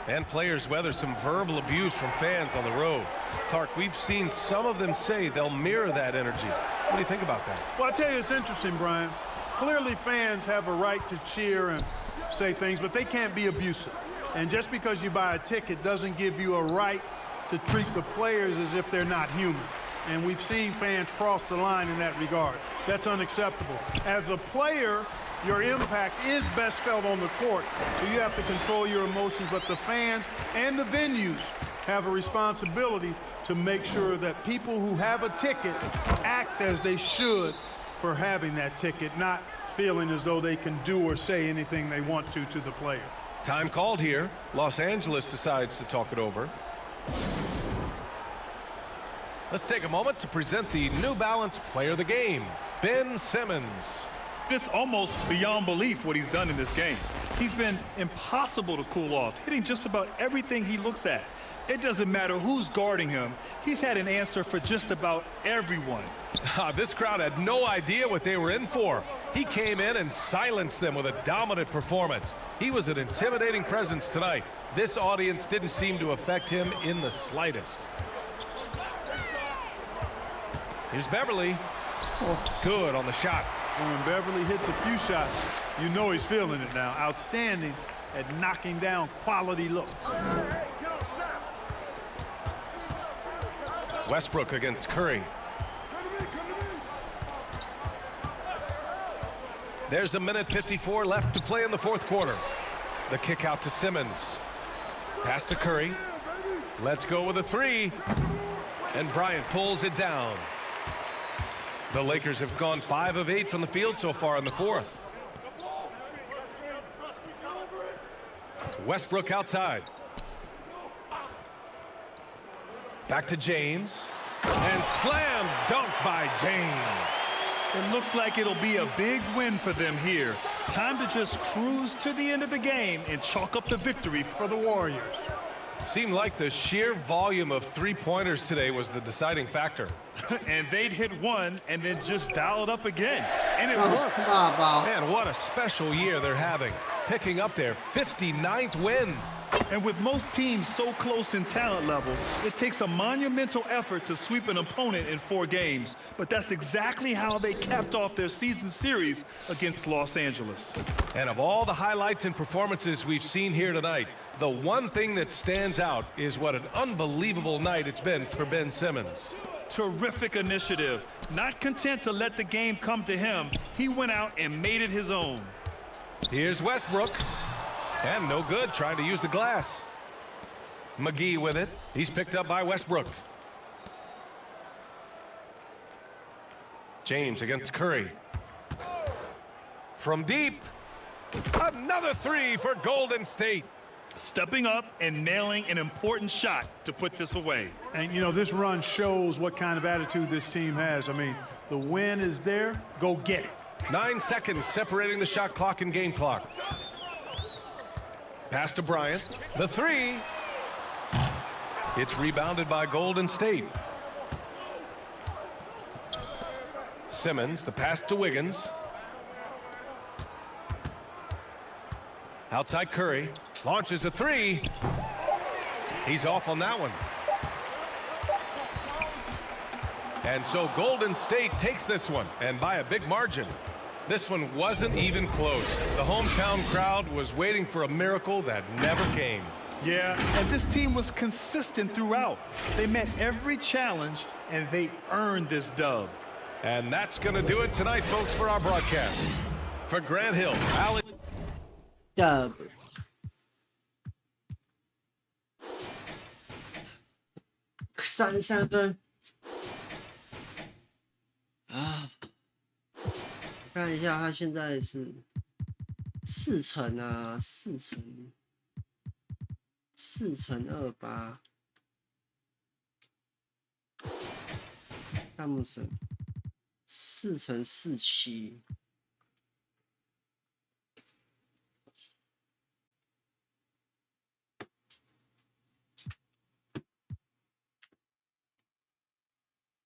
And players weather some verbal abuse from fans on the road. Clark, we've seen some of them say they'll mirror that energy. What do you think about that? Well, I tell you, it's interesting, Brian. Clearly, fans have a right to cheer and say things, but they can't be abusive. And just because you buy a ticket doesn't give you a right to treat the players as if they're not human. And we've seen fans cross the line in that regard. That's unacceptable. As a player, your impact is best felt on the court, so you have to control your emotions, but the fans and the venues have a responsibility to make sure that people who have a ticket act as they should for having that ticket, not feeling as though they can do or say anything they want to the player. Time called here. Los Angeles decides to talk it over. Let's take a moment to present the New Balance Player of the Game, Ben Simmons. It's almost beyond belief what he's done in this game. He's been impossible to cool off, hitting just about everything he looks at. It doesn't matter who's guarding him. He's had an answer for just about everyone. This crowd had no idea what they were in for. He came in and silenced them with a dominant performance. He was an intimidating presence tonight. This audience didn't seem to affect him in the slightest. Here's Beverly. Good on the shot. When Beverly hits a few shots, you know he's feeling it now. Outstanding at knocking down quality looks. Westbrook against Curry. There's a minute 54 left to play in the fourth quarter. The kick out to Simmons. Pass to Curry. Let's go with a 3. And Bryant pulls it down. The Lakers have gone 5 of 8 from the field so far in the fourth. Westbrook outside. Back to James. And slam dunk by James. It looks like it'll be a big win for them here. Time to just cruise to the end of the game and chalk up the victory for the Warriors. Seemed like the sheer volume of three-pointers today was the deciding factor. And they'd hit one and then just dial it up again. And it worked. Man, what a special year they're having. Picking up their 59th win. And with most teams so close in talent level, it takes a monumental effort to sweep an opponent in 4 games. But that's exactly how they capped off their season series against Los Angeles. And of all the highlights and performances we've seen here tonight, the one thing that stands out is what an unbelievable night it's been for Ben Simmons. Terrific initiative. Not content to let the game come to him, he went out and made it his own. Here's Westbrook. And no good, trying to use the glass. McGee with it. He's picked up by Westbrook. James against Curry. From deep. Another 3 for Golden State. Stepping up and nailing an important shot to put this away. And, you know, this run shows what kind of attitude this team has. I mean, the win is there. Go get it. 9 seconds separating the shot clock and game clock. Pass to Bryant. The 3. It's rebounded by Golden State. Simmons, the pass to Wiggins. Outside Curry. Launches a 3. He's off on that one. And so Golden State takes this one, and by a big margin. This one wasn't even close. The hometown crowd was waiting for a miracle that never came. Yeah, and this team was consistent throughout. They met every challenge, and they earned this dub. And that's going to do it tonight, folks, for our broadcast. For Grant Hill, Allen. Dub.33分。啊，看一下，他现在是4乘啊，4乘28。汤姆森4乘47。